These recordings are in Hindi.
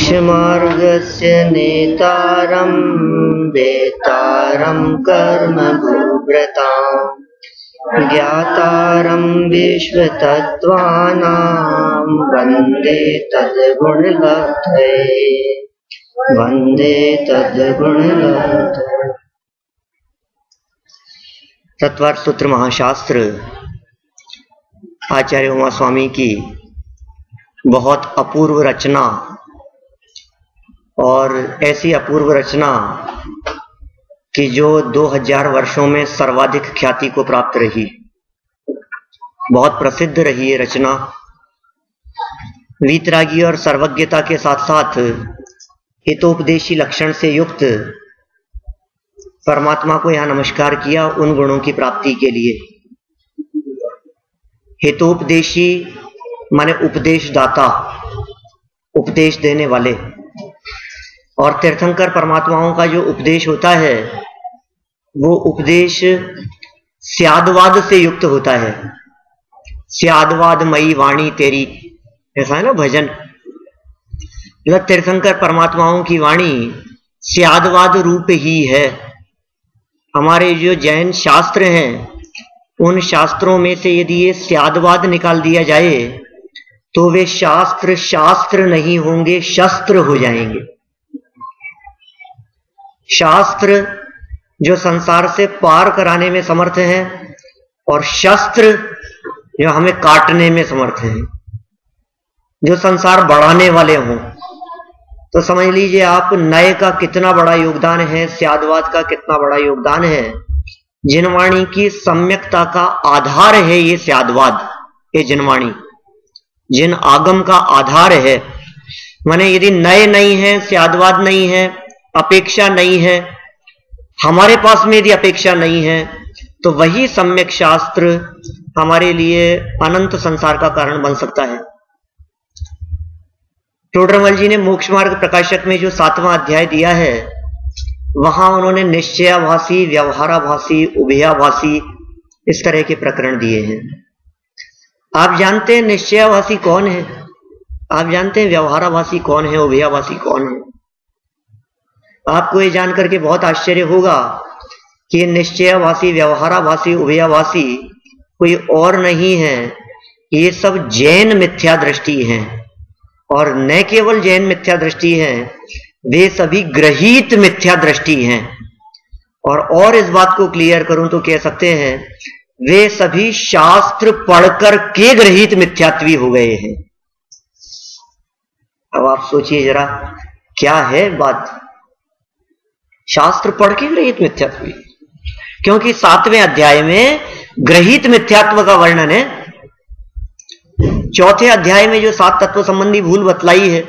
मोक्षमार्गस्य नेतारं वेतारं कर्मभूव्रतां ज्ञातारं विश्वतत्त्वानां वन्दे तद्गुणलब्धये वन्दे तद्गुणलब्धये। तत्वार्थ सूत्र महाशास्त्र आचार्य उमा स्वामी की बहुत अपूर्व रचना, और ऐसी अपूर्व रचना कि जो 2000 वर्षों में सर्वाधिक ख्याति को प्राप्त रही, बहुत प्रसिद्ध रही ये रचना। वीतरागी और सर्वज्ञता के साथ साथ हितोपदेशी लक्षण से युक्त परमात्मा को यहां नमस्कार किया उन गुणों की प्राप्ति के लिए। हितोपदेशी माने उपदेश दाता, उपदेश देने वाले, और तीर्थंकर परमात्माओं का जो उपदेश होता है वो उपदेश स्यादवाद से युक्त होता है। स्यादवाद मई वाणी तेरी, ऐसा है ना भजन। तीर्थंकर परमात्माओं की वाणी स्यादवाद रूप ही है। हमारे जो जैन शास्त्र हैं उन शास्त्रों में से यदि ये स्यादवाद निकाल दिया जाए तो वे शास्त्र शास्त्र नहीं होंगे, शस्त्र हो जाएंगे। शास्त्र जो संसार से पार कराने में समर्थ हैं और शस्त्र जो हमें काटने में समर्थ हैं, जो संसार बढ़ाने वाले हों। तो समझ लीजिए आप, नए का कितना बड़ा योगदान है, स्यादवाद का कितना बड़ा योगदान है। जिनवाणी की सम्यकता का आधार है ये स्यादवाद, ये जिनवाणी, जिन आगम का आधार है। माने यदि नए नहीं है, स्यादवाद नहीं है, अपेक्षा नहीं है, हमारे पास में यदि अपेक्षा नहीं है, तो वही सम्यक शास्त्र हमारे लिए अनंत संसार का कारण बन सकता है। टोडरमल जी ने मोक्ष मार्ग प्रकाशक में जो 7वां अध्याय दिया है, वहां उन्होंने निश्चयाभासी, व्यवहाराभासी, उभयाभासी इस तरह के प्रकरण दिए हैं। आप जानते हैं निश्चयाभासी कौन है? आप जानते हैं व्यवहाराभासी कौन है, उभयाभासी कौन है? आपको ये जानकर के बहुत आश्चर्य होगा कि निश्चयाभासी, व्यवहाराभासी, उभयाभासी कोई और नहीं है, ये सब जैन मिथ्या दृष्टि हैं। और न केवल जैन मिथ्या दृष्टि है, वे सभी ग्रहीत मिथ्या दृष्टि हैं। और इस बात को क्लियर करूं तो कह सकते हैं वे सभी शास्त्र पढ़कर के ग्रहीत मिथ्यात्वी हो गए हैं। अब आप सोचिए जरा, क्या है बात? शास्त्र पढ़ के ग्रहीत मिथ्यात्वी, क्योंकि 7वें अध्याय में ग्रहीत मिथ्यात्व का वर्णन है। 4थे अध्याय में जो 7 तत्व संबंधी भूल बतलाई है,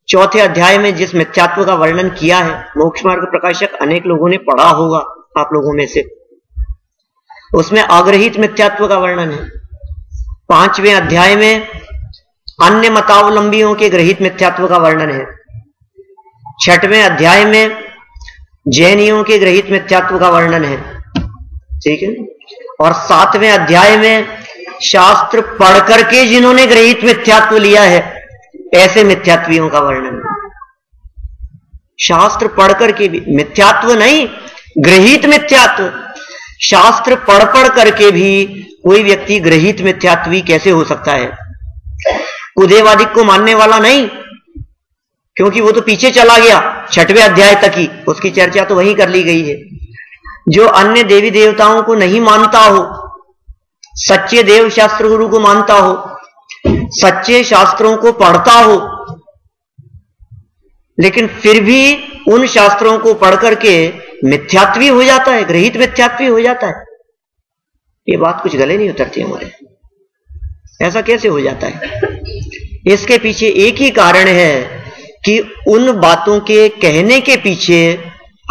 4थे अध्याय में जिस मिथ्यात्व का वर्णन किया है, मोक्ष मार्ग प्रकाशक अनेक लोगों ने पढ़ा होगा आप लोगों में से, उसमें अग्रहित मिथ्यात्व का वर्णन है। 5वें अध्याय में अन्य मतावलंबियों के ग्रहित मिथ्यात्व का वर्णन है। 6वें अध्याय में जैनियों के ग्रहित मिथ्यात्व का वर्णन है, ठीक है। और 7वें अध्याय में शास्त्र पढ़ करके जिन्होंने ग्रहित मिथ्यात्व लिया है, ऐसे मिथ्यात्वियों का वर्णन। शास्त्र पढ़ करके भी मिथ्यात्व नहीं, ग्रहित मिथ्यात्व। शास्त्र पढ़ करके भी कोई व्यक्ति ग्रहित मिथ्यात्वी कैसे हो सकता है? उदयवादिक को मानने वाला नहीं, क्योंकि वो तो पीछे चला गया 6वें अध्याय तक ही, उसकी चर्चा तो वहीं कर ली गई है। जो अन्य देवी देवताओं को नहीं मानता हो, सच्चे देव शास्त्र गुरु को मानता हो, सच्चे शास्त्रों को पढ़ता हो, लेकिन फिर भी उन शास्त्रों को पढ़ करके मिथ्यात्वी हो जाता है, ग्रहित मिथ्यात्वी हो जाता है। ये बात कुछ गले नहीं उतरती हमारे। ऐसा कैसे हो जाता है? इसके पीछे एक ही कारण है कि उन बातों के कहने के पीछे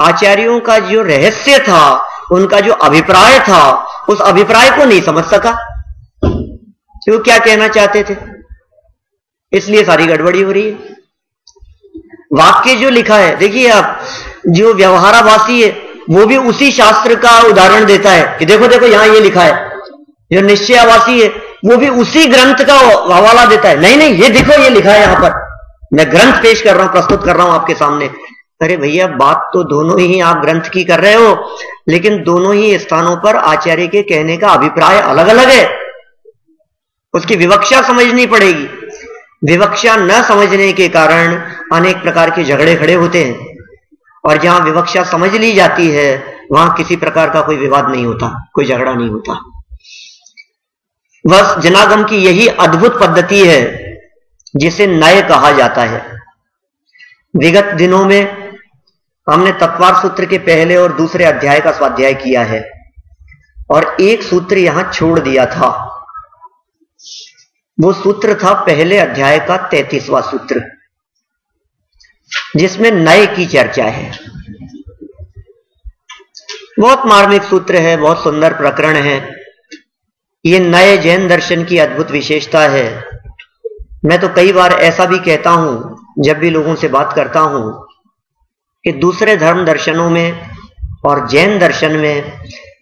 आचार्यों का जो रहस्य था, उनका जो अभिप्राय था, उस अभिप्राय को नहीं समझ सका कि वो क्या कहना चाहते थे, इसलिए सारी गड़बड़ी हो रही है। वाक्य जो लिखा है, देखिए आप, जो व्यवहाराभासी है वो भी उसी शास्त्र का उदाहरण देता है कि देखो देखो यहां ये लिखा है। जो निश्चयाभासी है वो भी उसी ग्रंथ का हवाला देता है, नहीं नहीं ये देखो ये लिखा है यहां पर, मैं ग्रंथ पेश कर रहा हूं, प्रस्तुत कर रहा हूं आपके सामने। अरे भैया, बात तो दोनों ही आप ग्रंथ की कर रहे हो, लेकिन दोनों ही स्थानों पर आचार्य के कहने का अभिप्राय अलग अलग है। उसकी विवक्षा समझनी पड़ेगी। विवक्षा न समझने के कारण अनेक प्रकार के झगड़े खड़े होते हैं, और जहां विवक्षा समझ ली जाती है वहां किसी प्रकार का कोई विवाद नहीं होता, कोई झगड़ा नहीं होता। बस जनागम की यही अद्भुत पद्धति है जिसे नय कहा जाता है। विगत दिनों में हमने तत्वार सूत्र के पहले और दूसरे अध्याय का स्वाध्याय किया है, और एक सूत्र यहां छोड़ दिया था। वो सूत्र था पहले अध्याय का 33वां सूत्र, जिसमें नय की चर्चा है। बहुत मार्मिक सूत्र है, बहुत सुंदर प्रकरण है। ये नए जैन दर्शन की अद्भुत विशेषता है। मैं तो कई बार ऐसा भी कहता हूं जब भी लोगों से बात करता हूं कि दूसरे धर्म दर्शनों में और जैन दर्शन में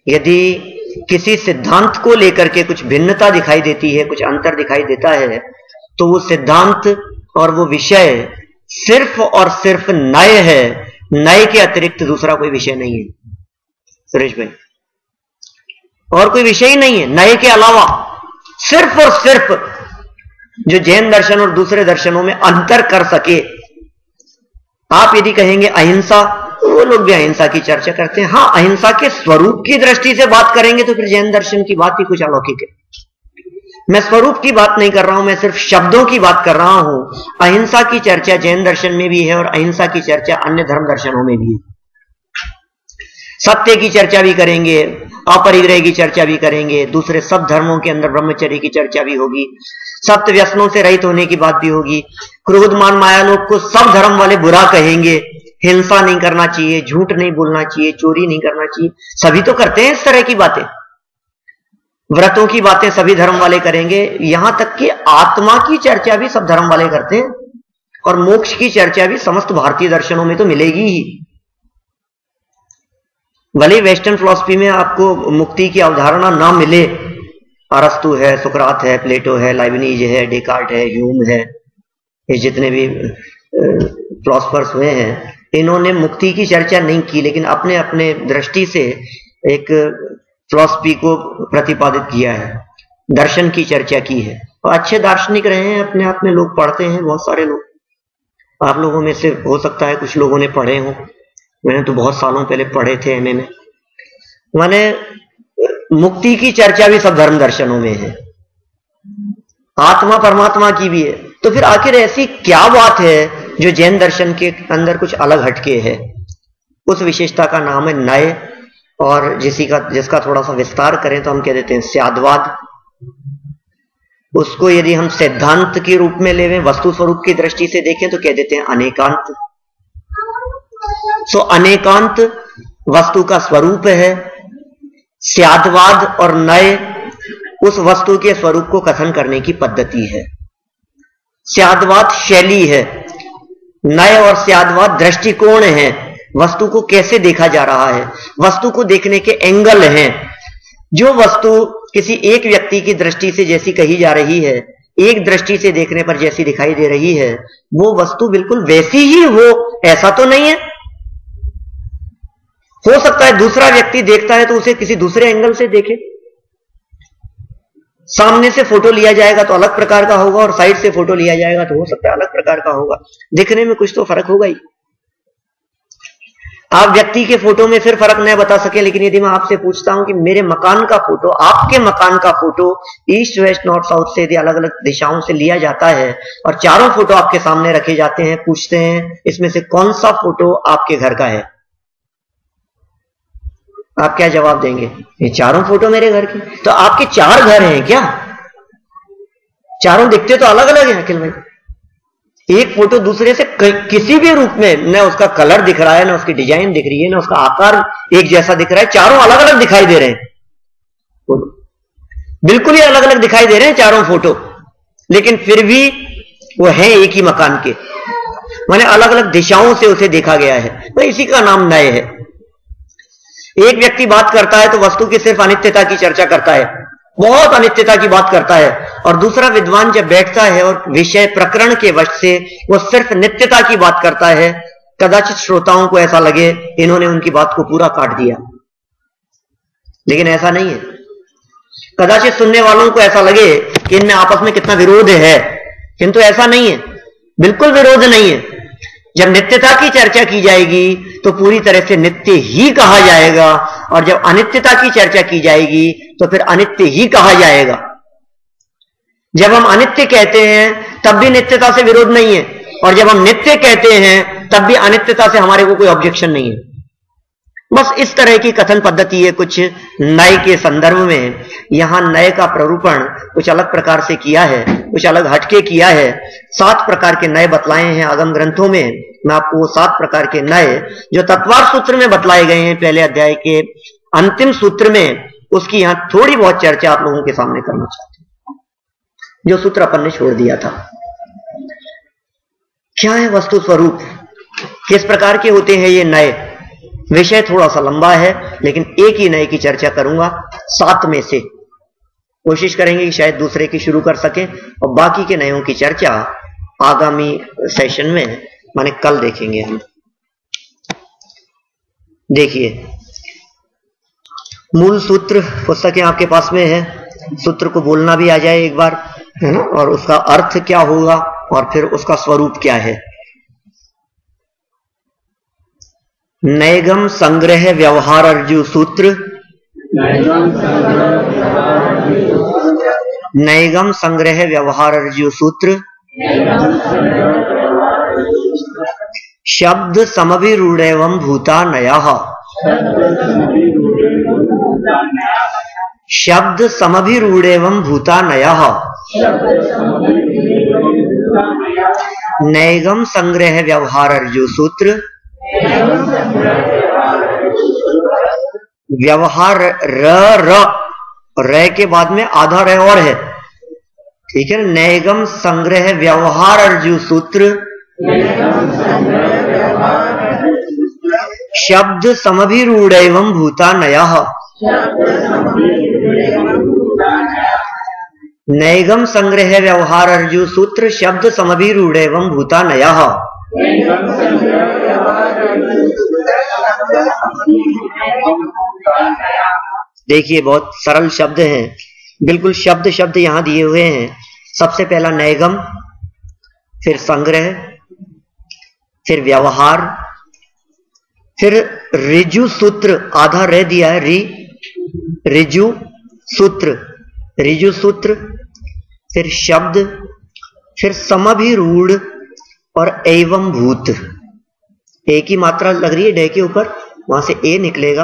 यदि किसी सिद्धांत को लेकर के कुछ भिन्नता दिखाई देती है, कुछ अंतर दिखाई देता है, तो वो सिद्धांत और वो विषय सिर्फ और सिर्फ नय है। नय के अतिरिक्त दूसरा कोई विषय नहीं है सुरेश भाई, और कोई विषय ही नहीं है नय के अलावा। सिर्फ और सिर्फ जो जैन दर्शन और दूसरे दर्शनों में अंतर कर सके। आप यदि कहेंगे अहिंसा, वो लोग भी अहिंसा की चर्चा करते हैं। हाँ, अहिंसा के स्वरूप की दृष्टि से बात करेंगे तो फिर जैन दर्शन की बात ही कुछ अलौकिक है। मैं स्वरूप की बात नहीं कर रहा हूं, मैं सिर्फ शब्दों की बात कर रहा हूं। अहिंसा की चर्चा जैन दर्शन में भी है और अहिंसा की चर्चा अन्य धर्म दर्शनों में भी है। सत्य की चर्चा भी करेंगे, अपरिग्रह की चर्चा भी करेंगे, दूसरे सब धर्मों के अंदर ब्रह्मचर्य की चर्चा भी होगी, सप्त व्यसनों से रहित होने की बात भी होगी। क्रोध मान माया लोग को सब धर्म वाले बुरा कहेंगे, हिंसा नहीं करना चाहिए, झूठ नहीं बोलना चाहिए, चोरी नहीं करना चाहिए। सभी तो करते हैं इस तरह की बातें। व्रतों की बातें सभी धर्म वाले करेंगे, यहां तक कि आत्मा की चर्चा भी सब धर्म वाले करते हैं, और मोक्ष की चर्चा भी समस्त भारतीय दर्शनों में तो मिलेगी ही। भले वेस्टर्न फिलॉसफी में आपको मुक्ति की अवधारणा ना मिले, अरस्तु है, सुकरात है, प्लेटो है, लाइबनीज है, डेकार्ट है, ह्यूम है, ये जितने भी फिलॉसफर्स हुए हैं, इन्होंने मुक्ति की चर्चा नहीं की, लेकिन अपने अपने दृष्टि से एक फिलॉसफी को प्रतिपादित किया है, दर्शन की चर्चा की है। और अच्छे दार्शनिक रहे हैं, अपने आप में लोग पढ़ते हैं, बहुत सारे लोग। आप लोगों में से हो सकता है कुछ लोगों ने पढ़े हों, मैंने तो बहुत सालों पहले पढ़े थे एमए में। माने मुक्ति की चर्चा भी सब धर्म दर्शनों में है, आत्मा परमात्मा की भी है। तो फिर आखिर ऐसी क्या बात है जो जैन दर्शन के अंदर कुछ अलग हटके है? उस विशेषता का नाम है नय, और जिसका थोड़ा सा विस्तार करें तो हम कह देते हैं स्याद्वाद। उसको यदि हम सिद्धांत के रूप में लेवें, वस्तु स्वरूप की दृष्टि से देखें, तो कह देते हैं अनेकांत। सो अनेकांत वस्तु का स्वरूप है, स्याद्वाद और नय उस वस्तु के स्वरूप को कथन करने की पद्धति है। स्याद्वाद शैली है, नय और स्याद्वाद दृष्टिकोण है, वस्तु को कैसे देखा जा रहा है, वस्तु को देखने के एंगल हैं। जो वस्तु किसी एक व्यक्ति की दृष्टि से जैसी कही जा रही है, एक दृष्टि से देखने पर जैसी दिखाई दे रही है, वो वस्तु बिल्कुल वैसी ही हो ऐसा तो नहीं है। हो सकता है दूसरा व्यक्ति देखता है तो उसे किसी दूसरे एंगल से देखे। सामने से फोटो लिया जाएगा तो अलग प्रकार का होगा, और साइड से फोटो लिया जाएगा तो हो सकता है अलग प्रकार का होगा। दिखने में कुछ तो फर्क होगा ही। आप व्यक्ति के फोटो में फिर फर्क नहीं बता सके, लेकिन यदि मैं आपसे पूछता हूं कि मेरे मकान का फोटो, आपके मकान का photo east west north south से यदि अलग अलग दिशाओं से लिया जाता है और चारों फोटो आपके सामने रखे जाते हैं, पूछते हैं इसमें से कौन सा फोटो आपके घर का है, आप क्या जवाब देंगे? ये चारों फोटो मेरे घर की। तो आपके चार घर हैं क्या? चारों दिखते तो अलग अलग हैं अखिल भाई। एक फोटो दूसरे से किसी भी रूप में, न उसका कलर दिख रहा है, न उसकी डिजाइन दिख रही है, न उसका आकार एक जैसा दिख रहा है, चारों अलग अलग दिखाई दे रहे हैं। बिल्कुल ही अलग अलग दिखाई दे रहे हैं चारों फोटो, लेकिन फिर भी वो है एक ही मकान के, माने अलग अलग दिशाओं से उसे देखा गया है। तो इसी का नाम नय है। एक व्यक्ति बात करता है तो वस्तु की सिर्फ अनित्यता की चर्चा करता है, बहुत अनित्यता की बात करता है, और दूसरा विद्वान जब बैठता है और विषय प्रकरण के वश से वो सिर्फ नित्यता की बात करता है, कदाचित श्रोताओं को ऐसा लगे इन्होंने उनकी बात को पूरा काट दिया, लेकिन ऐसा नहीं है। कदाचित सुनने वालों को ऐसा लगे कि इनमें आपस में कितना विरोध है, किंतु ऐसा नहीं है, बिल्कुल विरोध नहीं है। जब नित्यता की चर्चा की जाएगी तो पूरी तरह से नित्य ही कहा जाएगा, और जब अनित्यता की चर्चा की जाएगी तो फिर अनित्य ही कहा जाएगा। जब हम अनित्य कहते हैं तब भी नित्यता से विरोध नहीं है, और जब हम नित्य कहते हैं तब भी अनित्यता से हमारे को कोई ऑब्जेक्शन नहीं है। बस इस तरह की कथन पद्धति है कुछ नए के संदर्भ में। यहां नए का प्ररूपण कुछ अलग प्रकार से किया है, कुछ अलग हटके किया है। 7 प्रकार के नए बतलाए हैं आगम ग्रंथों में। मैं आपको वो 7 प्रकार के नए जो तत्वार्थ सूत्र में बतलाए गए हैं पहले अध्याय के अंतिम सूत्र में, उसकी यहां थोड़ी बहुत चर्चा आप लोगों के सामने करना चाहते हैं, जो सूत्र अपन ने छोड़ दिया था। क्या है वस्तु स्वरूप, किस प्रकार के होते हैं ये नए। विषय थोड़ा सा लंबा है, लेकिन एक ही नए की चर्चा करूंगा 7 में से। कोशिश करेंगे कि शायद दूसरे की शुरू कर सकें, और बाकी के नयों की चर्चा आगामी सेशन में, माने कल देखेंगे हम। देखिए, मूल सूत्र पुस्तकें आपके पास में है, सूत्र को बोलना भी आ जाए एक बार, है ना, और उसका अर्थ क्या होगा और फिर उसका स्वरूप क्या है। नैगम संग्रह व्यवहार अर्जु सूत्र, नैगम संग्रह व्यवहार अर्जु सूत्र, शब्द समभिरूढ़ेवं भूता नयः, शब्द समभिरूढ़ेवं भूता नयः, नैगम संग्रह व्यवहार अर्जु सूत्र, व्यवहार र के बाद में आधा र और है, ठीक है। नैगम संग्रह व्यवहार अर्जु सूत्र, शब्द समभिरूढ़ेवं भूता नयः, नैगम संग्रह व्यवहार अर्जु सूत्र, शब्द समभिरूढ़ेवं भूता नयः। देखिए, बहुत सरल शब्द हैं, बिल्कुल शब्द शब्द यहां दिए हुए हैं। सबसे पहला नैगम, फिर संग्रह, फिर व्यवहार, फिर ऋजु सूत्र, आधा रे दिया है, ऋजु सूत्र, ऋजु सूत्र, फिर शब्द, फिर समभिरूढ़ और एवं भूत। एक ही मात्रा लग रही है डे के ऊपर, वहां से ए निकलेगा,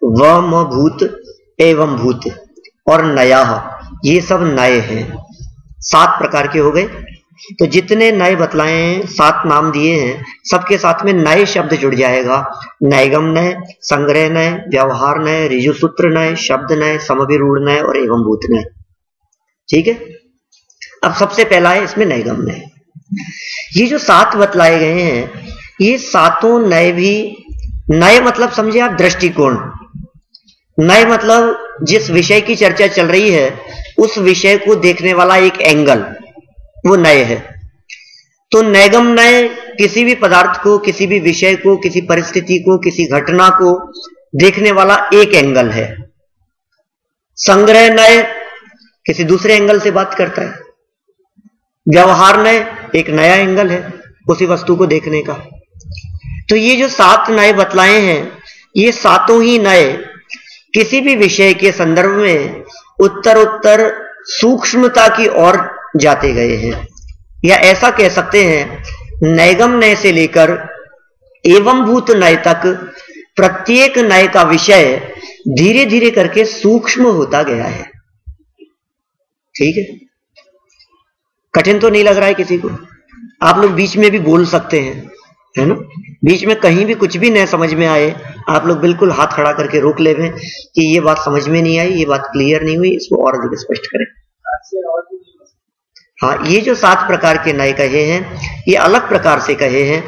व म भूत एवं भूत और नया, ये सब नए हैं। 7 प्रकार के हो गए। तो जितने नए बतलाए हैं, 7 नाम दिए हैं, सबके साथ में नए शब्द जुड़ जाएगा। नैगम नए, संग्रह नए, व्यवहार नए, ऋजु सूत्र नए, शब्द नए, समभिरूढ़ नए और एवं भूत नए। ठीक है। अब सबसे पहला है इसमें नैगम नए। ये जो 7 बतलाए गए हैं, ये 7 नए भी, नए मतलब समझे आप दृष्टिकोण, नए मतलब जिस विषय की चर्चा चल रही है उस विषय को देखने वाला एक एंगल, वो नए है। तो नैगम नए किसी भी पदार्थ को, किसी भी विषय को, किसी परिस्थिति को, किसी घटना को देखने वाला एक एंगल है। संग्रह नए किसी दूसरे एंगल से बात करता है। व्यवहार नए एक नया एंगल है उसी वस्तु को देखने का। तो ये जो 7 नए बतलाए हैं, ये 7 ही नए किसी भी विषय के संदर्भ में उत्तर सूक्ष्मता की ओर जाते गए हैं। या ऐसा कह सकते हैं, नैगम नए से लेकर एवं भूत नए तक प्रत्येक नए का विषय धीरे धीरे करके सूक्ष्म होता गया है। ठीक है, कठिन तो नहीं लग रहा है किसी को? आप लोग बीच में भी बोल सकते हैं, है ना। बीच में कहीं भी कुछ भी न समझ में आए, आप लोग बिल्कुल हाथ खड़ा करके रोक ले कि ये बात समझ में नहीं आई, ये बात क्लियर नहीं हुई, इसको और अधिक स्पष्ट करें। हाँ, ये जो 7 प्रकार के नए कहे हैं, ये अलग प्रकार से कहे हैं।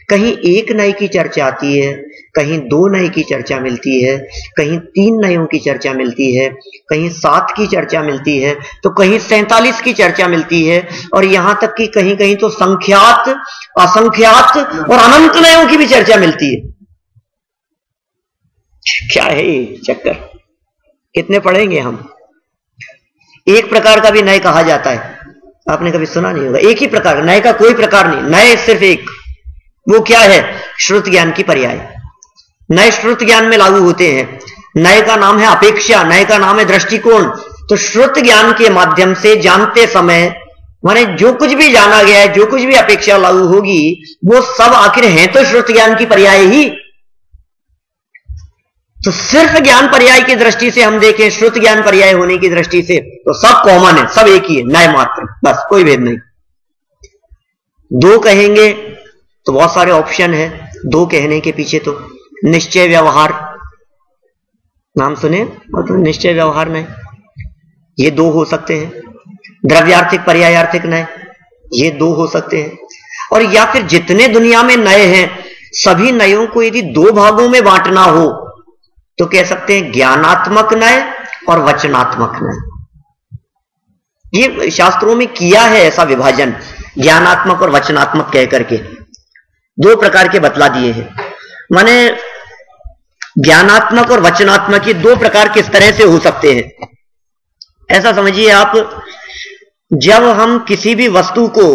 कहीं एक नए की चर्चा आती है, कहीं 2 नए की चर्चा मिलती है, कहीं 3 नयों की चर्चा मिलती है, कहीं 7 की चर्चा मिलती है, तो कहीं 47 की चर्चा मिलती है, और यहां तक कि कहीं कहीं तो संख्यात, असंख्यात और अनंत नयों की भी चर्चा मिलती है। क्या है ये चक्कर? कितने पढ़ेंगे हम? एक प्रकार का भी नय कहा जाता है, आपने कभी सुना नहीं होगा। एक ही प्रकार, नय का कोई प्रकार नहीं, नय सिर्फ एक। वो क्या है? श्रुत ज्ञान की पर्याय। नए श्रुत ज्ञान में लागू होते हैं। नए का नाम है अपेक्षा, नए का नाम है दृष्टिकोण। तो श्रुत ज्ञान के माध्यम से जानते समय, माने जो कुछ भी जाना गया है, जो कुछ भी अपेक्षा लागू होगी, वो सब आखिर है तो श्रुत ज्ञान की पर्याय ही। तो सिर्फ ज्ञान पर्याय की दृष्टि से हम देखें, श्रुत ज्ञान पर्याय होने की दृष्टि से, तो सब कॉमन है, सब एक ही है, नए मात्र, बस कोई भेद नहीं। 2 कहेंगे तो बहुत सारे ऑप्शन है। 2 कहने के पीछे तो निश्चय व्यवहार, नाम सुने? तो निश्चय व्यवहार नए, ये 2 हो सकते हैं। द्रव्यार्थिक पर्यायार्थिक नए, ये 2 हो सकते हैं। और या फिर जितने दुनिया में नए हैं, सभी नयों को यदि 2 भागों में बांटना हो तो कह सकते हैं ज्ञानात्मक नय और वचनात्मक नय। ये शास्त्रों में किया है ऐसा विभाजन, ज्ञानात्मक और वचनात्मक कह करके 2 प्रकार के बतला दिए हैं। माने ज्ञानात्मक और वचनात्मक, ये 2 प्रकार किस तरह से हो सकते हैं? ऐसा समझिए आप, जब हम किसी भी वस्तु को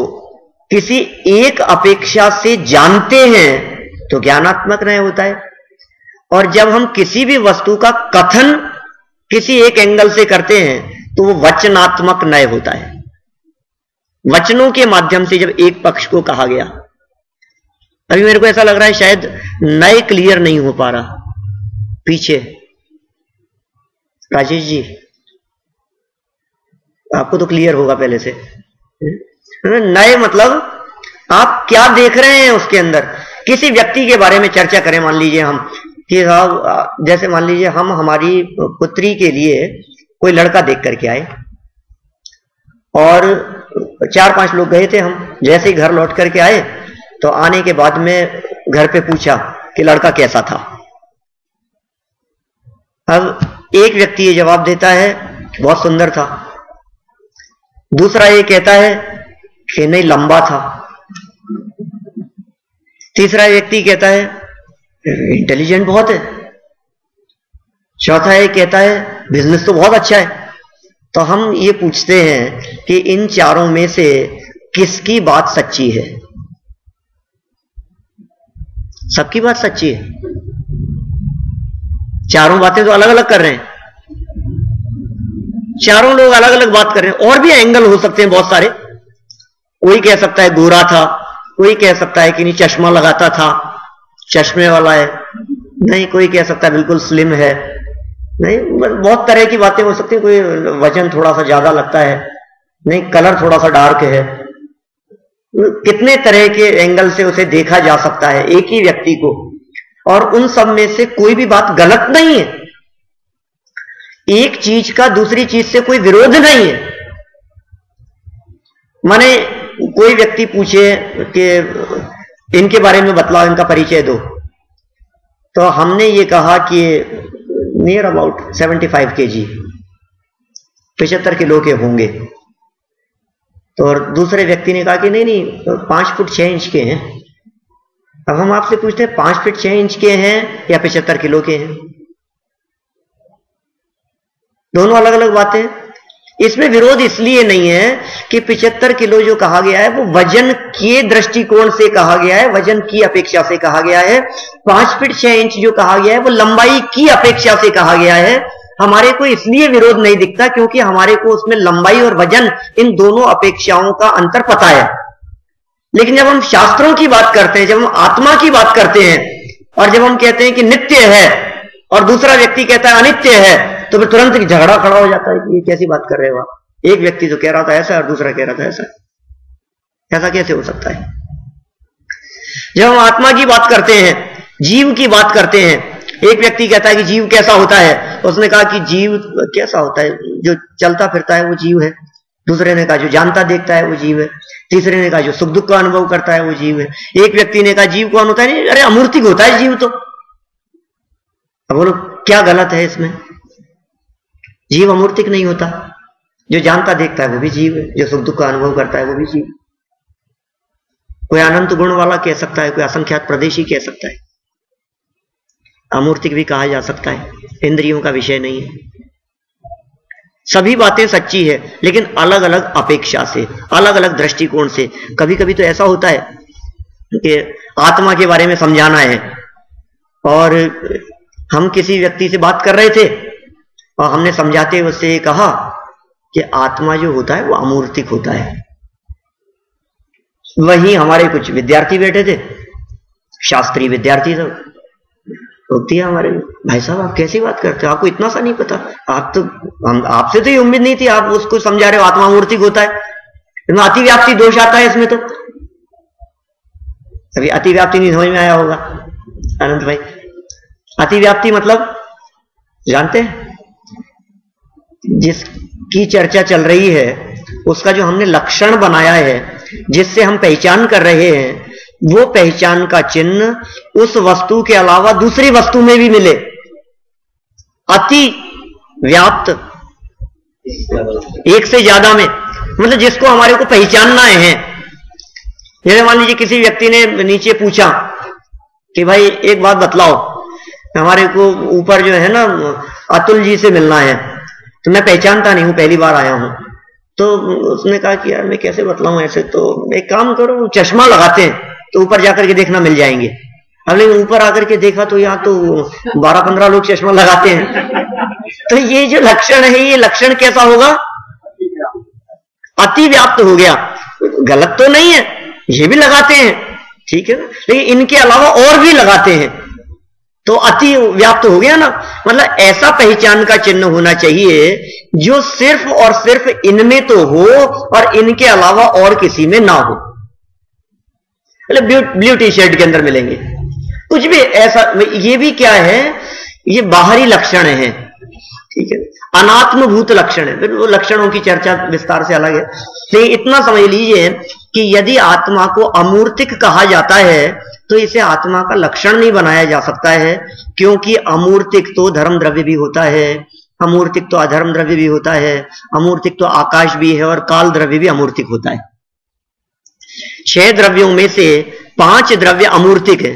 किसी एक अपेक्षा से जानते हैं तो ज्ञानात्मक नय होता है, और जब हम किसी भी वस्तु का कथन किसी एक एंगल से करते हैं तो वो वचनात्मक नय होता है। वचनों के माध्यम से जब एक पक्ष को कहा गया, अभी मेरे को ऐसा लग रहा है शायद नय क्लियर नहीं हो पा रहा पीछे। राजेश जी, आपको तो क्लियर होगा पहले से। नए मतलब आप क्या देख रहे हैं उसके अंदर। किसी व्यक्ति के बारे में चर्चा करें, मान लीजिए हम कि साहब, जैसे मान लीजिए हम हमारी पुत्री के लिए कोई लड़का देख करके आए, और 4-5 लोग गए थे हम। जैसे ही घर लौट करके आए तो आने के बाद में घर पे पूछा कि लड़का कैसा था। अब एक व्यक्ति ये जवाब देता है बहुत सुंदर था, दूसरा ये कहता है कि नहीं लंबा था, तीसरा व्यक्ति कहता है इंटेलिजेंट बहुत है, चौथा ये कहता है बिजनेस तो बहुत अच्छा है। तो हम ये पूछते हैं कि इन चारों में से किसकी बात सच्ची है? सबकी बात सच्ची है। चारों बातें तो अलग अलग कर रहे हैं, चारों लोग अलग अलग बात कर रहे हैं। और भी एंगल हो सकते हैं बहुत सारे। कोई कह सकता है गोरा था, कोई कह सकता है कि नहीं चश्मा लगाता था, चश्मे वाला है, नहीं कोई कह सकता है बिल्कुल स्लिम है, नहीं बहुत तरह की बातें हो सकती हैं। कोई वजन थोड़ा सा ज्यादा लगता है, नहीं कलर थोड़ा सा डार्क है। कितने तरह के एंगल से उसे देखा जा सकता है एक ही व्यक्ति को, और उन सब में से कोई भी बात गलत नहीं है। एक चीज का दूसरी चीज से कोई विरोध नहीं है। माने कोई व्यक्ति पूछे कि इनके बारे में बतलाओ, इनका परिचय दो, तो हमने ये कहा कि नियर अबाउट 75 kg, 75 किलो के होंगे। तो और दूसरे व्यक्ति ने कहा कि नहीं नहीं 5 फुट 6 इंच के हैं। अब हम आपसे पूछते हैं 5 फुट 6 इंच के हैं या 75 किलो के हैं? दोनों अलग अलग बातें। इसमें विरोध इसलिए नहीं है कि 75 किलो जो कहा गया है वो वजन के दृष्टिकोण से कहा गया है, वजन की अपेक्षा से कहा गया है। 5 फीट 6 इंच जो कहा गया है वो लंबाई की अपेक्षा से कहा गया है। हमारे को इसलिए विरोध नहीं दिखता क्योंकि हमारे को उसमें लंबाई और वजन इन दोनों अपेक्षाओं का अंतर पता है। लेकिन जब हम शास्त्रों की बात करते हैं, जब हम आत्मा की बात करते हैं, और जब हम कहते हैं कि नित्य है और दूसरा व्यक्ति कहता है अनित्य है, तो फिर तुरंत झगड़ा खड़ा हो जाता है कि ये कैसी बात कर रहे हो आप। एक व्यक्ति तो कह रहा था ऐसा और दूसरा कह रहा था ऐसा, ऐसा कैसे हो सकता है? जब हम आत्मा की बात करते हैं, जीव की बात करते हैं, एक व्यक्ति कहता है कि जीव कैसा होता है, उसने कहा कि जीव कैसा होता है, जो चलता फिरता है वो जीव है। दूसरे ने कहा जो जानता देखता है वो जीव है। तीसरे ने कहा जो सुख दुख का अनुभव करता है वो जीव है। एक व्यक्ति ने कहा जीव कौन होता है? नहीं, अरे अमूर्तिक होता है जीव तो। अब बोलो क्या गलत है इसमें? जीव अमूर्तिक नहीं होता, जो जानता देखता है वो भी जीव है, जो सुख दुख का अनुभव करता है वो भी जीव। कोई अनंत गुण वाला कह सकता है, कोई असंख्यात प्रदेशी कह सकता है, अमूर्तिक भी कहा जा सकता है, इंद्रियों का विषय नहीं है। सभी बातें सच्ची है, लेकिन अलग अलग अपेक्षा से, अलग अलग दृष्टिकोण से। कभी कभी तो ऐसा होता है कि आत्मा के बारे में समझाना है और हम किसी व्यक्ति से बात कर रहे थे और हमने समझाते हुए उससे कहा कि आत्मा जो होता है वो अमूर्तिक होता है। वहीं हमारे कुछ विद्यार्थी बैठे थे, शास्त्रीय विद्यार्थी सब, होती है हमारे, भाई साहब आप कैसी बात करते हो, आपको इतना सा नहीं पता, आप तो आपसे तो ये उम्मीद नहीं थी, आप उसको समझा रहे हो आत्मा अमूर्तिक होता है, इसमें अतिव्याप्ति दोष आता है इसमें। तो अभी अतिव्याप्ति नहीं समझ में आया होगा अनंत भाई। अतिव्याप्ति मतलब जानते हैं? जिसकी चर्चा चल रही है उसका जो हमने लक्षण बनाया है, जिससे हम पहचान कर रहे हैं, वो पहचान का चिन्ह उस वस्तु के अलावा दूसरी वस्तु में भी मिले। अति व्याप्त, एक से ज्यादा में, मतलब जिसको हमारे को पहचानना है। जैसे मान लीजिए किसी व्यक्ति ने नीचे पूछा कि भाई एक बात बतलाओ, हमारे को ऊपर जो है ना अतुल जी से मिलना है, तो मैं पहचानता नहीं हूं, पहली बार आया हूं। तो उसने कहा कि यार मैं कैसे बतलाऊं ऐसे, तो एक काम करो चश्मा लगाते हैं तो ऊपर जाकर के देखना मिल जाएंगे। अब लेकिन ऊपर आकर के देखा तो यहाँ तो 12-15 लोग चश्मा लगाते हैं। तो ये जो लक्षण है, ये लक्षण कैसा होगा? अति व्याप्त हो गया। गलत तो नहीं है, ये भी लगाते हैं, ठीक है ना, लेकिन इनके अलावा और भी लगाते हैं, तो अति व्याप्त हो गया ना। मतलब ऐसा पहचान का चिन्ह होना चाहिए जो सिर्फ और सिर्फ इनमें तो हो और इनके अलावा और किसी में ना हो। मतलब ब्लू टी शर्ट के अंदर मिलेंगे, कुछ भी ऐसा, ये भी क्या है, ये बाहरी लक्षण है, ठीक है, अनात्मभूत लक्षण है। फिर वो लक्षणों की चर्चा विस्तार से अलग है। लेकिन इतना समझ लीजिए कि यदि आत्मा को अमूर्तिक कहा जाता है तो इसे आत्मा का लक्षण नहीं बनाया जा सकता है, क्योंकि अमूर्तिक तो धर्म द्रव्य भी होता है, अमूर्तिक तो अधर्म द्रव्य भी होता है, अमूर्तिक तो आकाश भी है और काल द्रव्य भी अमूर्तिक होता है। 6 द्रव्यों में से 5 द्रव्य अमूर्तिक है।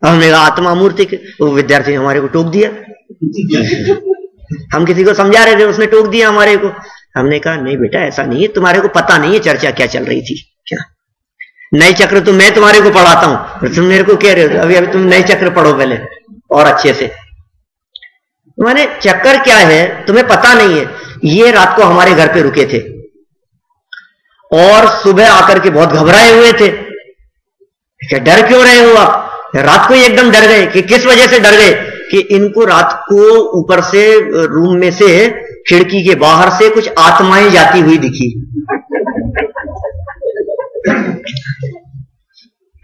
हमने कहा आत्मा अमूर्तिक है, वो विद्यार्थी ने हमारे को टोक दिया। हम किसी को समझा रहे थे, उसने टोक दिया हमारे को। हमने कहा नहीं बेटा ऐसा नहीं है, तुम्हारे को पता नहीं है चर्चा क्या चल रही थी। क्या नए चक्र तो मैं तुम्हारे को पढ़ाता हूं, तुम मेरे को कह रहे हो अभी तुम नए चक्र पढ़ो पहले और अच्छे से। माने चक्कर क्या है तुम्हें पता नहीं है। ये रात को हमारे घर पे रुके थे और सुबह आकर के बहुत घबराए हुए थे। क्या डर क्यों रहे हो आप? रात को ही एकदम डर गए। कि किस वजह से डर गए? कि इनको रात को ऊपर से रूम में से खिड़की के बाहर से कुछ आत्माएं जाती हुई दिखी।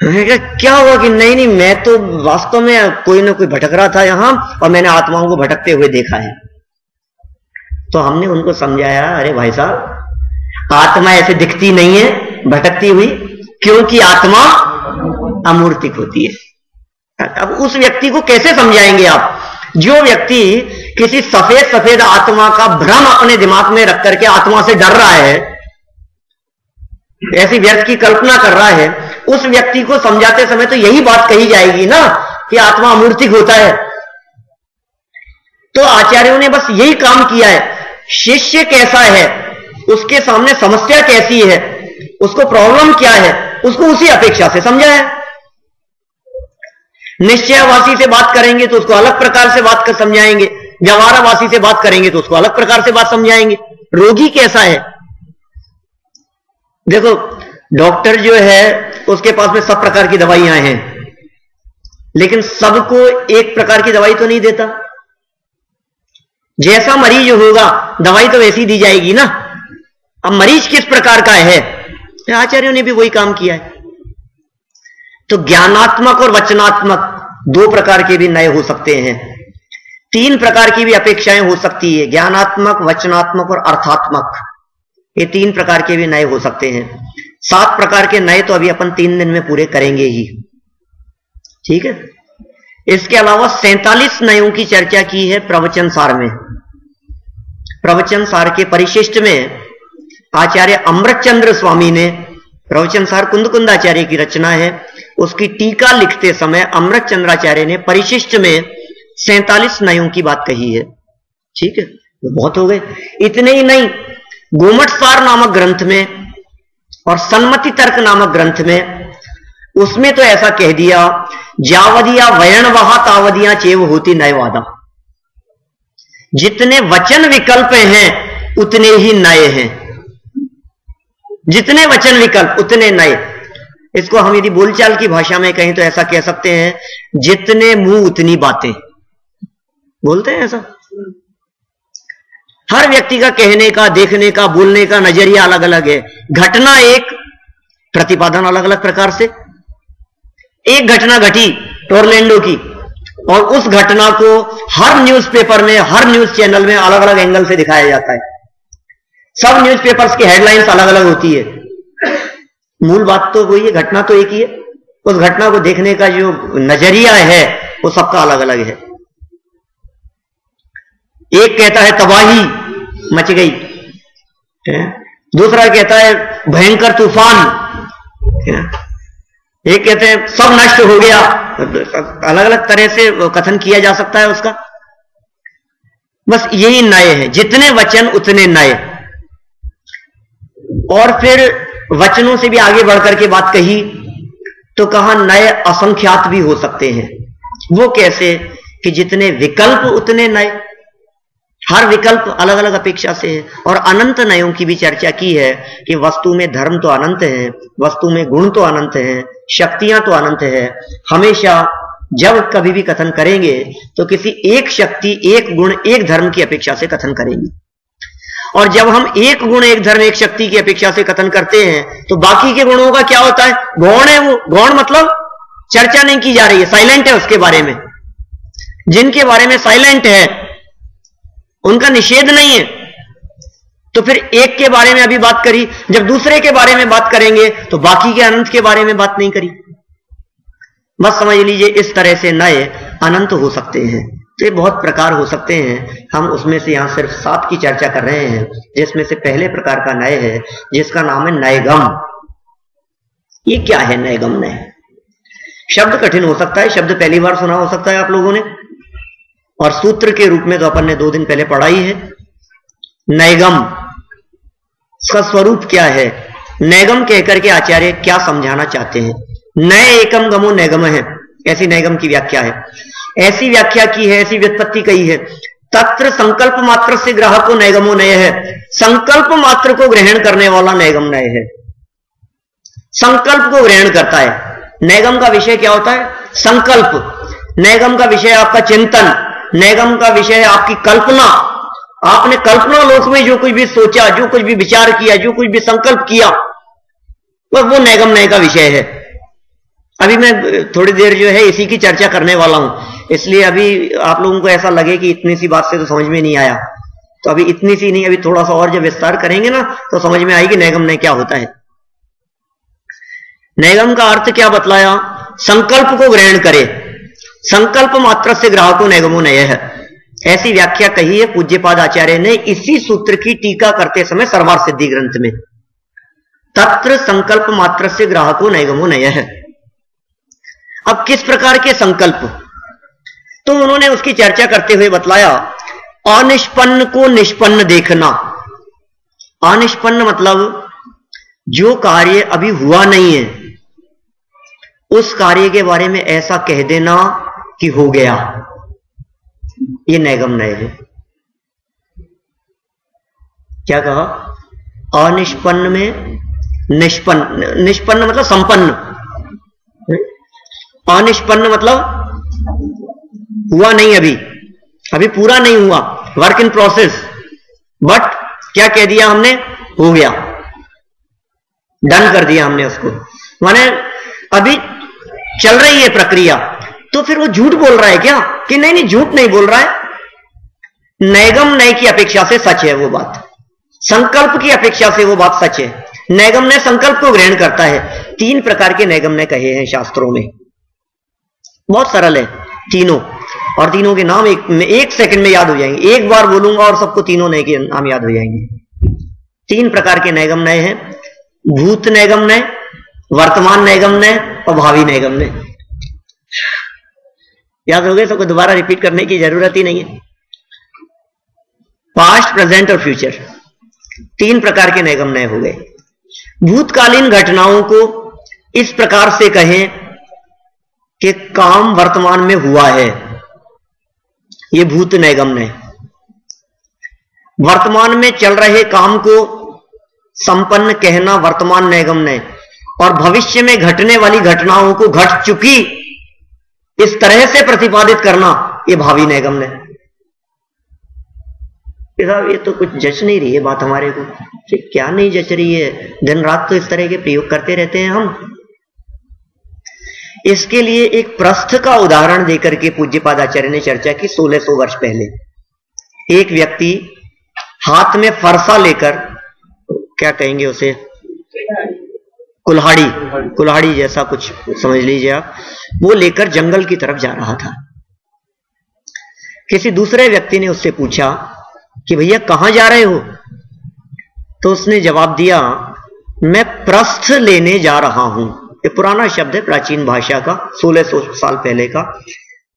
क्या हुआ? कि नहीं नहीं मैं तो वास्तव में कोई ना कोई भटक रहा था यहां और मैंने आत्माओं को भटकते हुए देखा है। तो हमने उनको समझाया अरे भाई साहब आत्मा ऐसे दिखती नहीं है भटकती हुई, क्योंकि आत्मा अमूर्तिक होती है। अब उस व्यक्ति को कैसे समझाएंगे आप, जो व्यक्ति किसी सफेद सफेद आत्मा का भ्रम अपने दिमाग में रख करके आत्मा से डर रहा है, ऐसी व्यर्थ की कल्पना कर रहा है, उस व्यक्ति को समझाते समय तो यही बात कही जाएगी ना कि आत्मा अमूर्तिक होता है। तो आचार्यों ने बस यही काम किया है। शिष्य कैसा है, उसके सामने समस्या कैसी है, उसको प्रॉब्लम क्या है, उसको उसी अपेक्षा से समझाया। निश्चयवासी से बात करेंगे तो उसको अलग प्रकार से बात कर समझाएंगे, व्यवहारवासी से बात करेंगे तो उसको अलग प्रकार से बात समझाएंगे। रोगी कैसा है, देखो डॉक्टर जो है उसके पास में सब प्रकार की दवाइयां हैं, लेकिन सबको एक प्रकार की दवाई तो नहीं देता। जैसा मरीज होगा दवाई तो वैसी दी जाएगी ना। अब मरीज किस प्रकार का है, आचार्यों ने भी वही काम किया है। तो ज्ञानात्मक और वचनात्मक 2 प्रकार के भी नए हो सकते हैं, 3 प्रकार की भी अपेक्षाएं हो सकती है, ज्ञानात्मक, वचनात्मक और अर्थात्मक। ये 3 प्रकार के भी नए हो सकते हैं। 7 प्रकार के नए तो अभी अपन 3 दिन में पूरे करेंगे ही, ठीक है। इसके अलावा 47 नयों की चर्चा की है प्रवचन सार में। प्रवचन सार के परिशिष्ट में आचार्य अमृतचंद्र स्वामी ने, प्रवचन सार कुंदकुंदाचार्य की रचना है, उसकी टीका लिखते समय अमृतचंद्राचार्य ने परिशिष्ट में 47 नयों की बात कही है। ठीक है, बहुत हो गए। इतने ही नहीं, गोमट सार नामक ग्रंथ में और सन्मति तर्क नामक ग्रंथ में, उसमें तो ऐसा कह दिया, जावदिया वयण वहा तावदिया चेव होती नयवादा। जितने वचन विकल्प हैं उतने ही नए हैं, जितने वचन विकल्प उतने नए। इसको हम यदि बोलचाल की भाषा में कहें तो ऐसा कह सकते हैं, जितने मुंह उतनी बातें। बोलते हैं ऐसा। हर व्यक्ति का कहने का, देखने का, बोलने का नजरिया अलग अलग है। घटना एक, प्रतिपादन अलग अलग प्रकार से। एक घटना घटी टोरलैंडो की, और उस घटना को हर न्यूज़पेपर में, हर न्यूज चैनल में अलग अलग एंगल से दिखाया जाता है। सब न्यूज़पेपर्स की हेडलाइंस अलग अलग होती है। मूल बात तो वही है, घटना तो एक ही है। उस घटना को देखने का जो नजरिया है वो सबका अलग अलग है। एक कहता है तबाही मच गई, दूसरा कहता है भयंकर तूफान, एक कहते हैं सब नष्ट हो गया। अलग अलग तरह से कथन किया जा सकता है उसका। बस यही नए हैं, जितने वचन उतने नए। और फिर वचनों से भी आगे बढ़कर के बात कही तो कहा नए असंख्यात भी हो सकते हैं। वो कैसे कि जितने विकल्प उतने नए, हर विकल्प अलग अलग अपेक्षा से है। और अनंत नयों की भी चर्चा की है कि वस्तु में धर्म तो अनंत है, वस्तु में गुण तो अनंत है, शक्तियां तो अनंत है। हमेशा जब कभी भी कथन करेंगे तो किसी एक शक्ति, एक गुण, एक धर्म की अपेक्षा से कथन करेंगे। और जब हम एक गुण, एक धर्म, एक शक्ति की अपेक्षा से कथन करते हैं तो बाकी के गुणों का क्या होता है? गौण है वो। गौण मतलब चर्चा नहीं की जा रही है, साइलेंट है उसके बारे में। जिनके बारे में साइलेंट है उनका निषेध नहीं है। तो फिर एक के बारे में अभी बात करी, जब दूसरे के बारे में बात करेंगे तो बाकी के अनंत के बारे में बात नहीं करी। बस समझ लीजिए इस तरह से नए अनंत हो सकते हैं। तो ये बहुत प्रकार हो सकते हैं। हम उसमें से यहां सिर्फ 7 की चर्चा कर रहे हैं, जिसमें से पहले प्रकार का नए है जिसका नाम है नयगम। ये क्या है नयगम? नए शब्द कठिन हो सकता है, शब्द पहली बार सुना हो सकता है आप लोगों ने, और सूत्र के रूप में तो अपन ने 2 दिन पहले पढ़ा ही है। नयगम इसका स्वरूप क्या है? नयगम कहकर के आचार्य क्या समझाना चाहते हैं? नए एकम गमो नयगम है, ऐसी नयगम की व्याख्या है। ऐसी व्याख्या की है, ऐसी व्युत्पत्ति कही है। तत्र संकल्प मात्र से ग्राहको नयगमो नय है। संकल्प मात्र को ग्रहण करने वाला नयगम नय है। संकल्प को ग्रहण करता है। नयगम का विषय क्या होता है? संकल्प। नयगम का विषय आपका चिंतन, नयगम का विषय है आपकी कल्पना। आपने कल्पना लोक में जो कुछ भी सोचा, जो कुछ भी विचार किया, जो कुछ भी संकल्प किया, वो नयगम नय का विषय है। अभी मैं थोड़ी देर जो है इसी की चर्चा करने वाला हूं, इसलिए अभी आप लोगों को ऐसा लगे कि इतनी सी बात से तो समझ में नहीं आया, तो अभी इतनी सी नहीं, अभी थोड़ा सा और जब विस्तार करेंगे ना तो समझ में आएगी नयगम नय क्या होता है। नयगम का अर्थ क्या बतलाया? संकल्प को ग्रहण करे। संकल्प मात्र से ग्राहको नयगमो नय है, ऐसी व्याख्या कही है पूज्यपाद आचार्य ने इसी सूत्र की टीका करते समय सर्वार्थ सिद्धि ग्रंथ में। तत्र संकल्प मात्र से ग्राहको नयगमो नय है। अब किस प्रकार के संकल्प? तो उन्होंने उसकी चर्चा करते हुए बतलाया, अनिष्पन्न को निष्पन्न देखना। अनिष्पन्न मतलब जो कार्य अभी हुआ नहीं है उस कार्य के बारे में ऐसा कह देना कि हो गया, ये नयगम नय है। क्या कहा? अनिष्पन्न में निष्पन्न। निष्पन्न मतलब संपन्न, अनिष्पन्न मतलब हुआ नहीं, अभी पूरा नहीं हुआ, वर्क इन प्रोसेस। बट क्या कह दिया हमने? हो गया, डन कर दिया हमने उसको। माने अभी चल रही है प्रक्रिया। तो फिर वो झूठ बोल रहा है क्या? कि नहीं, झूठ नहीं बोल रहा है। नयगम नय की अपेक्षा से सच है वो बात, संकल्प की अपेक्षा से वो बात सच है। नयगम नय संकल्प को ग्रहण करता है। 3 प्रकार के नयगम नय कहे हैं शास्त्रों में, बहुत सरल है। तीनों, और तीनों के नाम एक सेकंड में याद हो जाएंगे। एक बार बोलूंगा और सबको तीनों नए के नाम याद हो जाएंगे। 3 प्रकार के नैगम नय हैं, भूत नैगम नय, वर्तमान नैगम नय और भावी नैगम नय। याद हो गए सबको, दोबारा रिपीट करने की जरूरत ही नहीं है। पास्ट, प्रेजेंट और फ्यूचर, 3 प्रकार के नैगम नय हो गए। भूतकालीन घटनाओं को इस प्रकार से कहें कि काम वर्तमान में हुआ है, ये भूत नैगम नय। वर्तमान में चल रहे काम को संपन्न कहना वर्तमान नैगम नय, और भविष्य में घटने वाली घटनाओं को घट चुकी इस तरह से प्रतिपादित करना ये भावी नैगम नय। ये तो कुछ जच नहीं रही है बात हमारे को, क्या नहीं जच रही है? दिन रात तो इस तरह के प्रयोग करते रहते हैं हम। इसके लिए एक प्रस्थ का उदाहरण देकर के पूज्यपाद आचार्य ने चर्चा की। 1600 वर्ष पहले एक व्यक्ति हाथ में फरसा लेकर, क्या कहेंगे उसे, कुल्हाड़ी जैसा कुछ समझ लीजिए आप, वो लेकर जंगल की तरफ जा रहा था। किसी दूसरे व्यक्ति ने उससे पूछा कि भैया कहां जा रहे हो? तो उसने जवाब दिया, मैं प्रस्थ लेने जा रहा हूं। ये पुराना शब्द है, प्राचीन भाषा का, 1600 साल पहले का।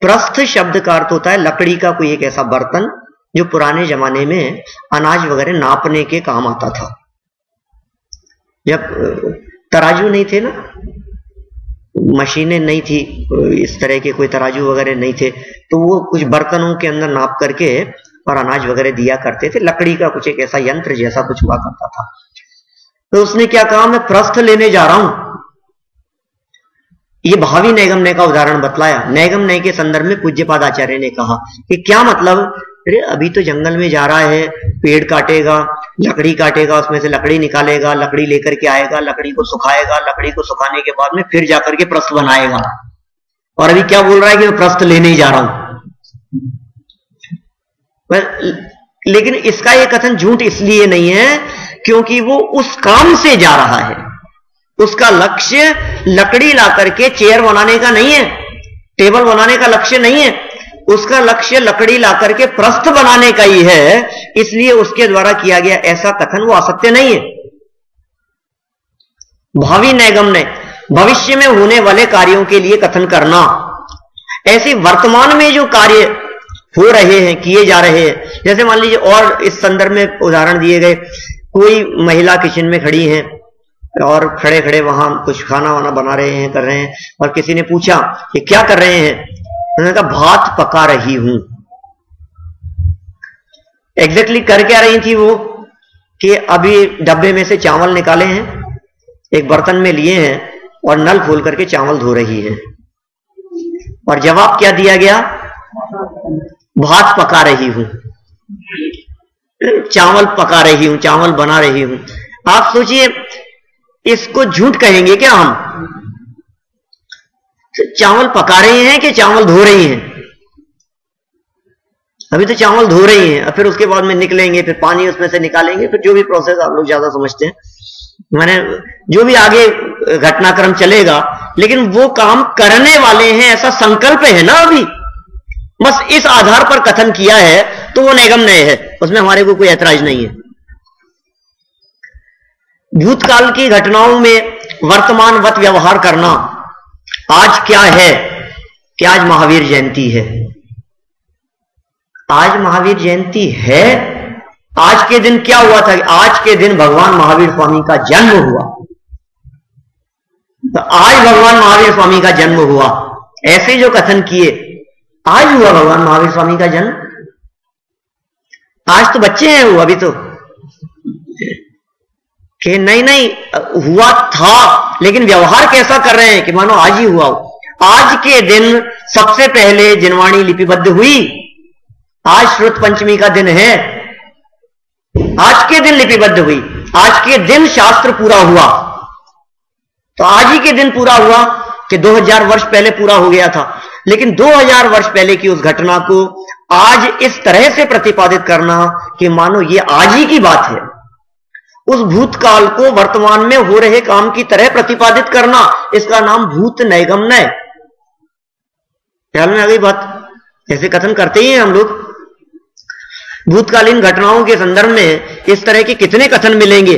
प्रस्थ शब्द का अर्थ होता है लकड़ी का कोई एक ऐसा बर्तन जो पुराने जमाने में अनाज वगैरह नापने के काम आता था। जब तराजू नहीं थे ना, मशीनें नहीं थी, इस तरह के कोई तराजू वगैरह नहीं थे, तो वो कुछ बर्तनों के अंदर नाप करके और अनाज वगैरह दिया करते थे। लकड़ी का कुछ एक ऐसा यंत्र जैसा कुछ हुआ करता था। तो उसने क्या कहा, मैं प्रस्थ लेने जा रहा हूं। ये भावी नैगम नय का उदाहरण बतलाया। नैगम नय के संदर्भ में पूज्यपाद आचार्य ने कहा कि क्या मतलब, अरे अभी तो जंगल में जा रहा है, पेड़ काटेगा, लकड़ी काटेगा, उसमें से लकड़ी निकालेगा, लकड़ी लेकर के आएगा, लकड़ी को सुखाएगा, लकड़ी को सुखाने के बाद में फिर जाकर के प्रस्थ बनाएगा, और अभी क्या बोल रहा है कि मैं प्रस्थ लेने ही जा रहा हूं। लेकिन इसका यह कथन झूठ इसलिए नहीं है क्योंकि वो उस काम से जा रहा है। उसका लक्ष्य लकड़ी ला करके चेयर बनाने का नहीं है, टेबल बनाने का लक्ष्य नहीं है। उसका लक्ष्य लकड़ी ला करके प्रस्थ बनाने का ही है, इसलिए उसके द्वारा किया गया ऐसा कथन वो असत्य नहीं है। भावी नैगम नय, भविष्य में होने वाले कार्यों के लिए कथन करना। ऐसे वर्तमान में जो कार्य हो रहे हैं, किए जा रहे हैं, जैसे मान लीजिए, और इस संदर्भ में उदाहरण दिए गए, कोई महिला किचन में खड़ी है और खड़े खड़े वहां कुछ खाना वाना बना रहे हैं, कर रहे हैं, और किसी ने पूछा कि क्या कर रहे हैं? उन्होंने कहा भात पका रही हूं। एग्जैक्टली कर क्या रही थी वो, कि अभी डब्बे में से चावल निकाले हैं, एक बर्तन में लिए हैं और नल खोल करके चावल धो रही है। और जवाब क्या दिया गया? भात पका रही हूं, चावल पका रही हूं, चावल बना रही हूं। आप सोचिए, इसको झूठ कहेंगे क्या हम? चावल पका रहे हैं कि चावल धो रही हैं? अभी तो चावल धो रही हैं, फिर उसके बाद में निकलेंगे, फिर पानी उसमें से निकालेंगे, फिर जो भी प्रोसेस आप लोग ज्यादा समझते हैं, माने जो भी आगे घटनाक्रम चलेगा, लेकिन वो काम करने वाले हैं ऐसा संकल्प है ना अभी, बस इस आधार पर कथन किया है तो वो नैगम नय है, उसमें हमारे को कोई ऐतराज नहीं है। भूतकाल की घटनाओं में वर्तमानवत व्यवहार करना। आज क्या है कि आज महावीर जयंती है, आज महावीर जयंती है। आज के दिन क्या हुआ था? आज के दिन भगवान महावीर स्वामी का जन्म हुआ। तो आज भगवान महावीर स्वामी का जन्म हुआ, ऐसे जो कथन किए, आज हुआ भगवान महावीर स्वामी का जन्म। आज तो बच्चे हैं वो, अभी तो कि नहीं हुआ था, लेकिन व्यवहार कैसा कर रहे हैं कि मानो आज ही हुआ हो। आज के दिन सबसे पहले जिनवाणी लिपिबद्ध हुई, आज श्रुत पंचमी का दिन है, आज के दिन लिपिबद्ध हुई, आज के दिन शास्त्र पूरा हुआ। तो आज ही के दिन पूरा हुआ कि 2000 वर्ष पहले पूरा हो गया था, लेकिन 2000 वर्ष पहले की उस घटना को आज इस तरह से प्रतिपादित करना कि मानो ये आज ही की बात है, उस भूतकाल को वर्तमान में हो रहे काम की तरह प्रतिपादित करना, इसका नाम भूत नैगम नय। ख्याल में आ गई बात? ऐसे कथन करते ही हैं हम लोग। भूतकालीन घटनाओं के संदर्भ में इस तरह के कितने कथन मिलेंगे,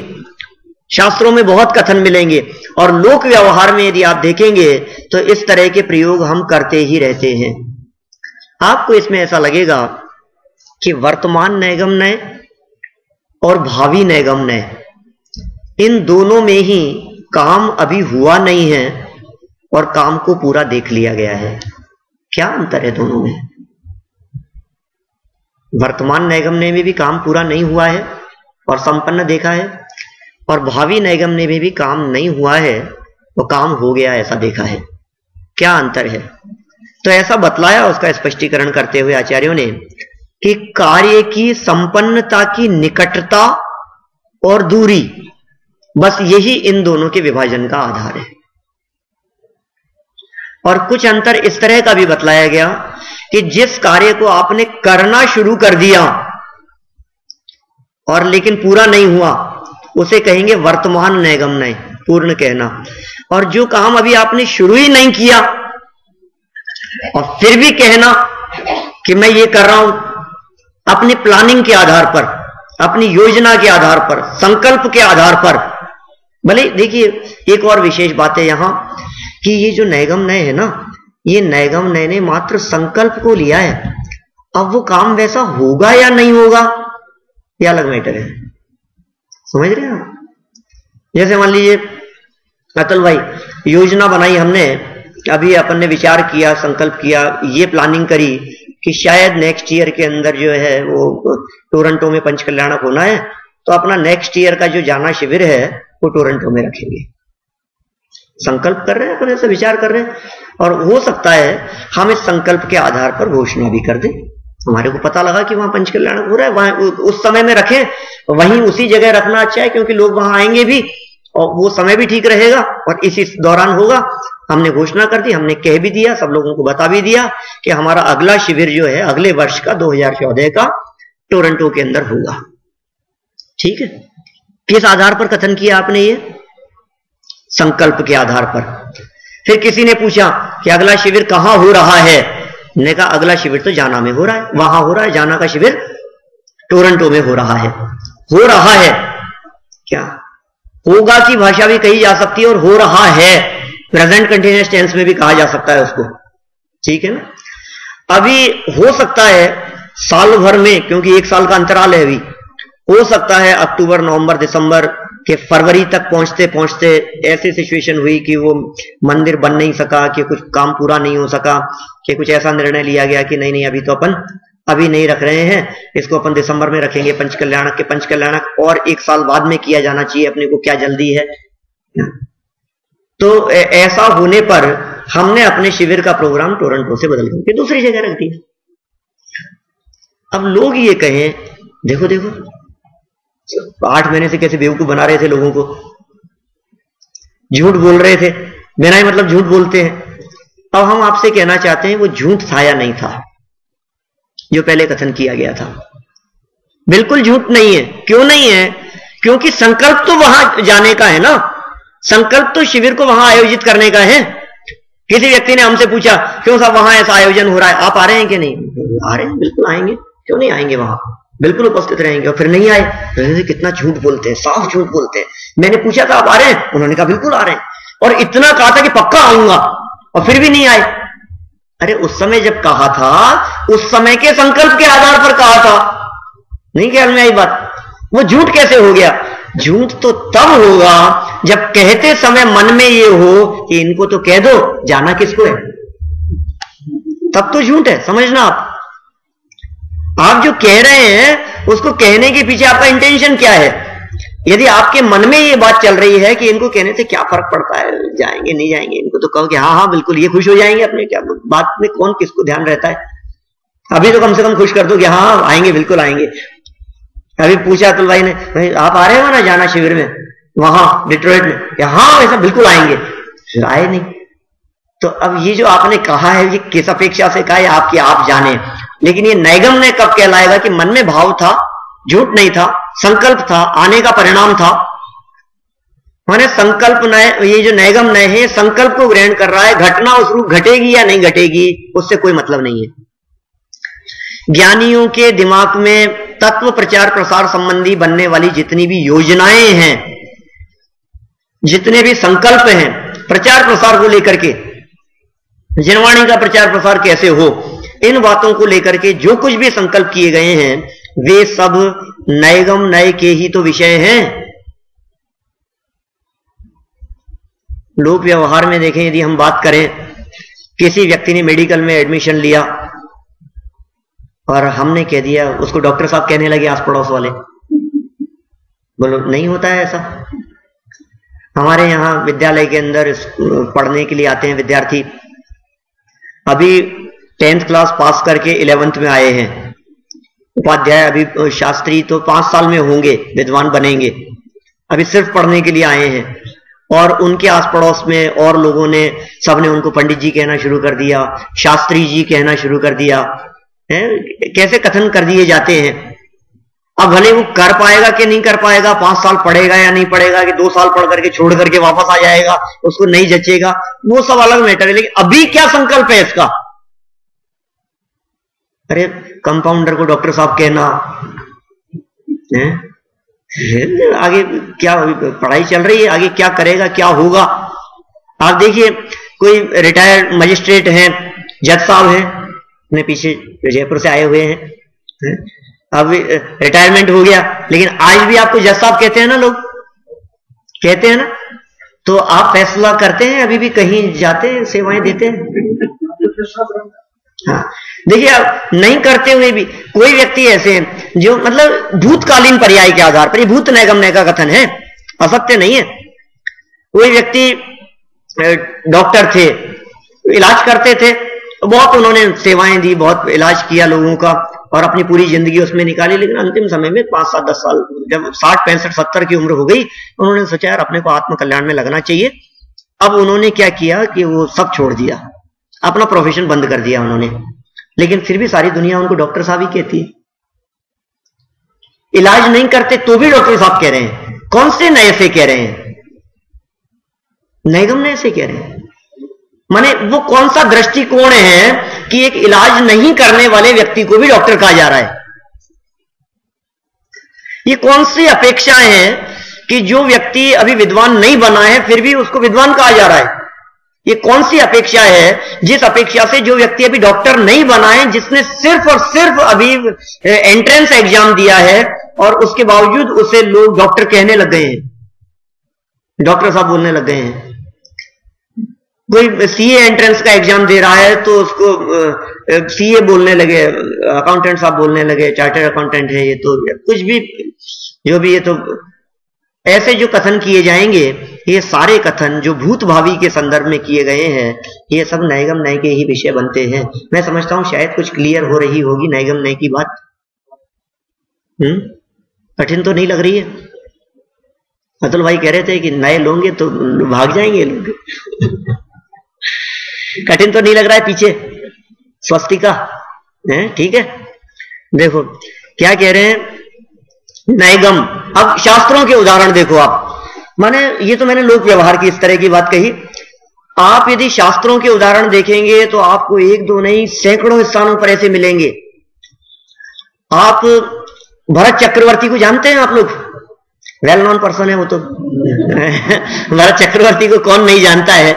शास्त्रों में बहुत कथन मिलेंगे, और लोक व्यवहार में यदि आप देखेंगे तो इस तरह के प्रयोग हम करते ही रहते हैं। आपको इसमें ऐसा लगेगा कि वर्तमान नैगम्य और भावी नैगम्य, इन दोनों में ही काम अभी हुआ नहीं है और काम को पूरा देख लिया गया है। क्या अंतर है दोनों में? वर्तमान नैगम्य में भी काम पूरा नहीं हुआ है और संपन्न देखा है, और भावी नैगम्य में भी काम नहीं हुआ है वो काम हो गया ऐसा देखा है। क्या अंतर है? तो ऐसा बतलाया उसका स्पष्टीकरण करते हुए आचार्यों ने कि कार्य की संपन्नता की निकटता और दूरी, बस यही इन दोनों के विभाजन का आधार है। और कुछ अंतर इस तरह का भी बतलाया गया कि जिस कार्य को आपने करना शुरू कर दिया और लेकिन पूरा नहीं हुआ, उसे कहेंगे वर्तमान नैगम्य, पूर्ण कहना। और जो काम अभी आपने शुरू ही नहीं किया और फिर भी कहना कि मैं ये कर रहा हूं, अपनी प्लानिंग के आधार पर, अपनी योजना के आधार पर, संकल्प के आधार पर। भले देखिए एक और विशेष बात है यहां कि ये जो नैगम्य है ना, ये नैगम्य ने मात्र संकल्प को लिया है। अब वो काम वैसा होगा या नहीं होगा ये अलग मैटर है। समझ रहे हैं आप? जैसे मान लीजिए अतुल भाई, योजना बनाई हमने, अभी अपन ने विचार किया, संकल्प किया, ये प्लानिंग करी कि शायद नेक्स्ट ईयर के अंदर जो है वो टोरंटो में पंचकल्याणक होना है, तो अपना नेक्स्ट ईयर का जो जाना शिविर है वो टोरंटो में रखेंगे। संकल्प कर रहे हैं, अपन ऐसा विचार कर रहे हैं, और हो सकता है हम इस संकल्प के आधार पर घोषणा भी कर दें। हमारे को पता लगा कि वहां पंचकल्याणक हो रहा है, वहां उस समय में रखें, वहीं उसी जगह रखना अच्छा है, क्योंकि लोग वहां आएंगे भी और वो समय भी ठीक रहेगा और इसी दौरान होगा। हमने घोषणा कर दी, हमने कह भी दिया, सब लोगों को बता भी दिया कि हमारा अगला शिविर जो है अगले वर्ष का 2014 का टोरंटो के अंदर होगा। ठीक है, किस आधार पर कथन किया आपने? ये संकल्प के आधार पर। फिर किसी ने पूछा कि अगला शिविर कहां हो रहा है? ने कहा अगला शिविर तो जाना में हो रहा है, वहां हो रहा है, जाना का शिविर टोरंटो में हो रहा है। हो रहा है क्या? होगा की भाषा भी कही जा सकती है और हो रहा है प्रेजेंट कंटीन्यूअस टेंस में भी कहा जा सकता है उसको। ठीक है ना? अभी हो सकता है साल भर में, क्योंकि एक साल का अंतराल है, अभी हो सकता है अक्टूबर, नवंबर, दिसंबर के फरवरी तक पहुंचते पहुंचते ऐसी सिचुएशन हुई कि वो मंदिर बन नहीं सका, कि कुछ काम पूरा नहीं हो सका, कि कुछ ऐसा निर्णय लिया गया कि नहीं अभी तो अपन अभी नहीं रख रहे हैं, इसको अपन दिसंबर में रखेंगे पंचकल्याणक के। पंचकल्याणक और एक साल बाद में किया जाना चाहिए, अपने को क्या जल्दी है। तो ऐसा होने पर हमने अपने शिविर का प्रोग्राम टोरंटो से बदल करके दूसरी जगह रख दिया। अब लोग ये कहें, देखो देखो 8 महीने से कैसे बेवकूफ बना रहे थे लोगों को, झूठ बोल रहे थे, बिना ही मतलब झूठ बोलते हैं। अब हम आपसे कहना चाहते हैं वो झूठ था या नहीं था जो पहले कथन किया गया था? बिल्कुल झूठ नहीं है। क्यों नहीं है? क्योंकि संकल्प तो वहां जाने का है ना, संकल्प तो शिविर को वहां आयोजित करने का है। किसी व्यक्ति ने हमसे पूछा क्यों साहब वहां ऐसा आयोजन हो रहा है, आप आ रहे हैं कि नहीं? आ रहे हैं, बिल्कुल आएंगे, क्यों नहीं आएंगे, वहां बिल्कुल उपस्थित रहेंगे। और फिर नहीं आए, तो कितना झूठ बोलते हैं, साफ झूठ बोलते हैं। मैंने पूछा था आप आ रहे हैं? उन्होंने कहा बिल्कुल आ रहे हैं, और इतना कहा था कि पक्का आऊंगा, और फिर भी नहीं आए। अरे उस समय जब कहा था, उस समय के संकल्प के आधार पर कहा था, नहीं ख्याल में आई बात? वो झूठ कैसे हो गया? झूठ तो तब होगा जब कहते समय मन में ये हो कि इनको तो कह दो, जाना किसको है, तब तो झूठ है। समझना आप जो कह रहे हैं उसको कहने के पीछे आपका इंटेंशन क्या है। यदि आपके मन में ये बात चल रही है कि इनको कहने से क्या फर्क पड़ता है, जाएंगे नहीं जाएंगे, इनको तो कहो कि हाँ हाँ बिल्कुल ये खुश हो जाएंगे अपने, क्या बात में कौन किसको ध्यान रहता है। अभी तो कम से कम खुश कर दो कि हाँ आएंगे, बिल्कुल आएंगे। अभी पूछा अतुल भाई ने, भाई आप आ रहे हो ना जाना शिविर में वहां डिट्रॉइट में? हाँ ऐसा बिल्कुल आएंगे, फिर आए नहीं। तो अब ये जो आपने कहा है ये किस अपेक्षा से कहा है आपकी आप जाने। लेकिन ये नैगम्य कब कहलाएगा कि मन में भाव था, झूठ नहीं था, संकल्प था, आने का परिणाम था। माने संकल्प नय, ये जो नैगम नय है संकल्प को ग्रहण कर रहा है, घटना उस रूप घटेगी या नहीं घटेगी उससे कोई मतलब नहीं है। ज्ञानियों के दिमाग में तत्व प्रचार प्रसार संबंधी बनने वाली जितनी भी योजनाएं हैं, जितने भी संकल्प हैं प्रचार प्रसार को लेकर के, जनवाणी का प्रचार प्रसार कैसे हो, इन बातों को लेकर के जो कुछ भी संकल्प किए गए हैं वे सब नैगम नय के ही तो विषय हैं। लोक व्यवहार में देखें, यदि हम बात करें, किसी व्यक्ति ने मेडिकल में एडमिशन लिया और हमने कह दिया, उसको डॉक्टर साहब कहने लगे आस पड़ोस वाले, बोलो नहीं होता है ऐसा। हमारे यहाँ विद्यालय के अंदर पढ़ने के लिए आते हैं विद्यार्थी, अभी 10th क्लास पास करके 11th में आए हैं, उपाध्याय अभी शास्त्री तो 5 साल में होंगे, विद्वान बनेंगे, अभी सिर्फ पढ़ने के लिए आए हैं। और उनके आस पड़ोस में और लोगों ने, सबने उनको पंडित जी कहना शुरू कर दिया, शास्त्री जी कहना शुरू कर दिया है, कैसे कथन कर दिए जाते हैं। अब भले वो कर पाएगा कि नहीं कर पाएगा, 5 साल पढ़ेगा या नहीं पढ़ेगा, कि 2 साल पढ़ करके छोड़ करके वापस आ जाएगा, उसको नहीं जचेगा, वो सब अलग मैटर है। लेकिन अभी क्या संकल्प है इसका? अरे कंपाउंडर को डॉक्टर साहब कहना है, आगे क्या पढ़ाई चल रही है, आगे क्या करेगा, क्या होगा। आप देखिए, कोई रिटायर्ड मजिस्ट्रेट हैं, जज साहब हैं, अपने पीछे जयपुर से आए हुए हैं, अब रिटायरमेंट हो गया, लेकिन आज भी आपको जज साहब कहते हैं ना, लोग कहते हैं ना, तो आप फैसला करते हैं, अभी भी कहीं जाते हैं, सेवाएं देते हैं। हाँ, देखिए, आप नहीं करते हुए भी कोई व्यक्ति ऐसे हैं जो मतलब भूतकालीन पर्याय के आधार पर, ये भूत नैगम नय का कथन है, असत्य नहीं है। कोई व्यक्ति डॉक्टर थे, इलाज करते थे, बहुत उन्होंने सेवाएं दी, बहुत इलाज किया लोगों का और अपनी पूरी जिंदगी उसमें निकाली, लेकिन अंतिम समय में 5, 7, 10 साल जब 60, 65, 70 की उम्र हो गई, उन्होंने सोचा यार अपने को आत्म कल्याण में लगना चाहिए। अब उन्होंने क्या किया कि वो सब छोड़ दिया, अपना प्रोफेशन बंद कर दिया उन्होंने, लेकिन फिर भी सारी दुनिया उनको डॉक्टर साहब ही कहती है। इलाज नहीं करते तो भी डॉक्टर साहब कह रहे हैं। कौन से नए से कह रहे हैं? नैगम नय से कह रहे हैं। माने वो कौन सा दृष्टिकोण है कि एक इलाज नहीं करने वाले व्यक्ति को भी डॉक्टर कहा जा रहा है? ये कौन सी अपेक्षाएं हैं कि जो व्यक्ति अभी विद्वान नहीं बना है फिर भी उसको विद्वान कहा जा रहा है? ये कौन सी अपेक्षा है जिस अपेक्षा से जो व्यक्ति अभी डॉक्टर नहीं बना है, जिसने सिर्फ और सिर्फ अभी एंट्रेंस एग्जाम दिया है और उसके बावजूद उसे लोग डॉक्टर कहने लग गए हैं, डॉक्टर साहब बोलने लग गए हैं। कोई सीए एंट्रेंस का एग्जाम दे रहा है तो उसको सीए बोलने लगे, अकाउंटेंट साहब बोलने लगे, चार्टर्ड अकाउंटेंट है ये, तो कुछ भी जो भी, ये तो ऐसे जो कथन किए जाएंगे, ये सारे कथन जो भूत भावी के संदर्भ में किए गए हैं, ये सब नैगम नय के ही विषय बनते हैं। मैं समझता हूं शायद कुछ क्लियर हो रही होगी नैगम नय की बात। कठिन तो नहीं लग रही है? अतुल भाई कह रहे थे कि नए लोगे तो भाग जाएंगे लोग। कठिन तो नहीं लग रहा है? पीछे स्वस्तिका है, ठीक है। देखो क्या कह रहे हैं, नैगम। अब शास्त्रों के उदाहरण देखो आप, माने ये तो मैंने लोक व्यवहार की इस तरह की बात कही। आप यदि शास्त्रों के उदाहरण देखेंगे तो आपको 1, 2 नहीं, सैकड़ों स्थानों पर ऐसे मिलेंगे। आप भरत चक्रवर्ती को जानते हैं आप लोग? वेल नोन पर्सन है वो तो। भरत चक्रवर्ती को कौन नहीं जानता है?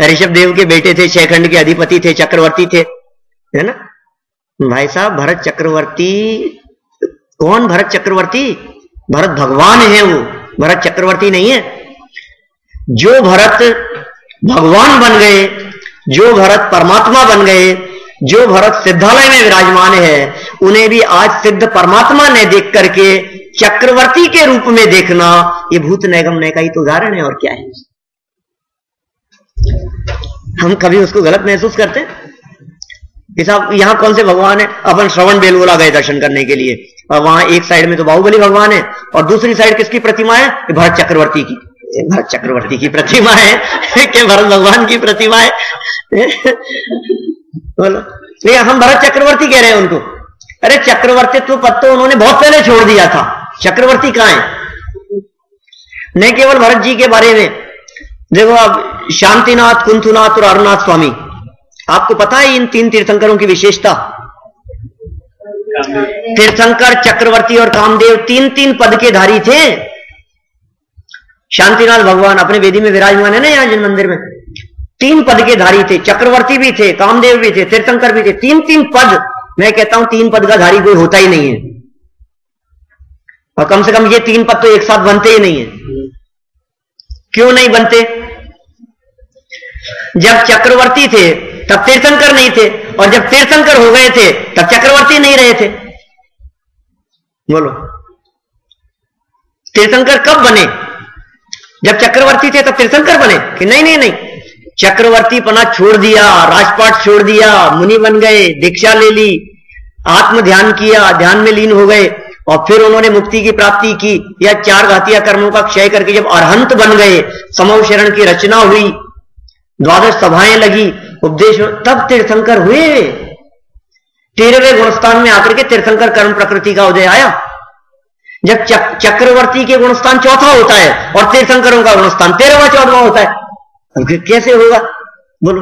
ऋषभ देव के बेटे थे, 6 खंड के अधिपति थे, चक्रवर्ती थे, है ना भाई साहब। भरत चक्रवर्ती कौन? भरत चक्रवर्ती भरत भगवान है, वो भरत चक्रवर्ती नहीं है। जो भरत भगवान बन गए, जो भरत परमात्मा बन गए, जो भरत सिद्धालय में विराजमान है, उन्हें भी आज सिद्ध परमात्मा ने देख करके चक्रवर्ती के रूप में देखना, ये भूत नैगम नय का ही तो उदाहरण है। और क्या है? हम कभी उसको गलत महसूस करते हैं? साहब यहां कौन से भगवान है? अपन श्रवण बेलगोला गए दर्शन करने के लिए, और वहां एक साइड में तो बाहुबली भगवान है और दूसरी साइड किसकी प्रतिमा है? भरत चक्रवर्ती की। भरत चक्रवर्ती की प्रतिमा है कि भरत भगवान की प्रतिमा है? बोलो, लेकिन हम भरत चक्रवर्ती कह रहे हैं उनको। अरे चक्रवर्तित्व पद तो उन्होंने बहुत पहले छोड़ दिया था, चक्रवर्ती कहां है? न केवल भरत जी के बारे में, देखो आप शांतिनाथ, कुंथुनाथ और अरुणनाथ स्वामी, आपको पता है इन 3 तीर्थंकरों की विशेषता? तीर्थंकर, चक्रवर्ती और कामदेव 3-3 पद के धारी थे। शांतिनाथ भगवान अपने वेदी में विराजमान है ना यहां जिन मंदिर में, 3 पद के धारी थे, चक्रवर्ती भी थे, कामदेव भी थे, तीर्थंकर भी थे, 3-3 पद। मैं कहता हूं 3 पद का धारी कोई होता ही नहीं है, और कम से कम ये 3 पद तो एक साथ बनते ही नहीं है। क्यों नहीं बनते? जब चक्रवर्ती थे तब तीर्थंकर नहीं थे, और जब तीर्थंकर हो गए थे तब चक्रवर्ती नहीं रहे थे। बोलो, तीर्थंकर कब बने? जब चक्रवर्ती थे तब तीर्थंकर बने कि नहीं? नहीं नहीं, चक्रवर्ती पना छोड़ दिया, राजपाट छोड़ दिया, मुनि बन गए, दीक्षा ले ली, आत्म ध्यान किया, ध्यान में लीन हो गए, और फिर उन्होंने मुक्ति की प्राप्ति की, या 4 घातिया कर्मों का क्षय करके जब अरहंत बन गए, समूह शरण की रचना हुई, 12 सभाएं लगी, उपदेश, तब तीर्थंकर हुए। 13वें गुणस्थान में आकर के तीर्थंकर कर्म प्रकृति का उदय आया। जब चक्रवर्ती के गुणस्थान 4था होता है और तीर्थंकरों का गुणस्थान 13वां-14वां होता है, कैसे होगा? बोलो।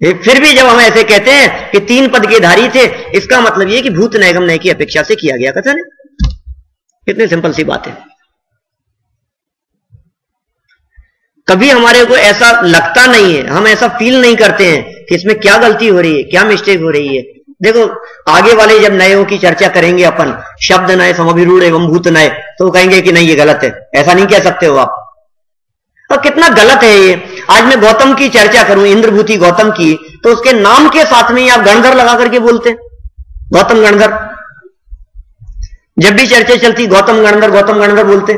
फिर भी जब हम ऐसे कहते हैं कि 3 पद के धारी थे, इसका मतलब यह कि भूत नैगम नय की अपेक्षा से किया गया कथन है। कितनी सिंपल सी बात है। कभी हमारे को ऐसा लगता नहीं है, हम ऐसा फील नहीं करते हैं कि इसमें क्या गलती हो रही है, क्या मिस्टेक हो रही है। देखो आगे वाले जब नयों की चर्चा करेंगे अपन, शब्द नय, समभिरूढ़ एवं भूत नय, तो कहेंगे कि नहीं ये गलत है, ऐसा नहीं कह सकते हो आप। और कितना गलत है ये। आज मैं गौतम की चर्चा करूं, इंद्रभूति गौतम की, तो उसके नाम के साथ में आप गणधर लगा करके बोलते हैं, गौतम गणधर। जब भी चर्चा चलती गौतम गणधर बोलते।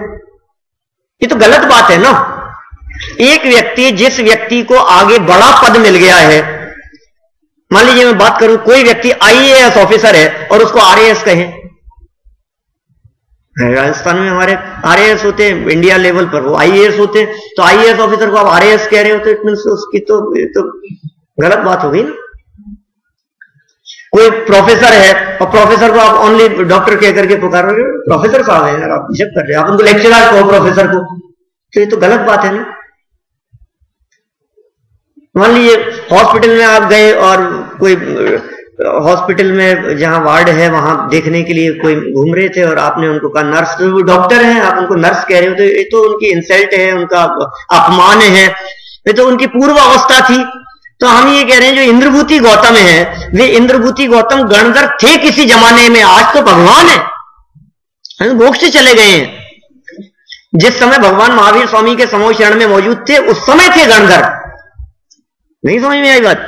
ये तो गलत बात है ना। एक व्यक्ति, जिस व्यक्ति को आगे बड़ा पद मिल गया है, मान लीजिए मैं बात करूं, कोई व्यक्ति आईएएस ऑफिसर है और उसको आरएएस कहें, राजस्थान में हमारे आरएएस होते हैं इंडिया लेवल पर, वो आईएएस होते हैं, तो आईएएस ऑफिसर को आप आरएएस कह रहे हो तो इट मींस उसकी तो गलत बात हो गई ना। कोई प्रोफेसर है और प्रोफेसर को आप ओनली डॉक्टर कह करके पुकार रहे हो, प्रोफेसर साहब है यार, आप बिशप कर रहे हो, आप उनको लेक्चरर कहो प्रोफेसर को, तो ये तो गलत बात है ना। मान लीजिए हॉस्पिटल में आप गए और कोई हॉस्पिटल में जहां वार्ड है वहां देखने के लिए कोई घूम रहे थे और आपने उनको कहा नर्स, तो वो डॉक्टर है, आप उनको नर्स कह रहे हो, तो ये तो उनकी इंसल्ट है, उनका अपमान है, ये तो उनकी पूर्व अवस्था थी। तो हम ये कह रहे हैं जो इंद्रभूति गौतम है, वे इंद्रभूति गौतम गणधर थे किसी जमाने में, आज तो भगवान है, मोक्ष से चले गए हैं। जिस समय भगवान महावीर स्वामी के समूह शरण में मौजूद थे उस समय थे गणधर। नहीं समझ में आई बात?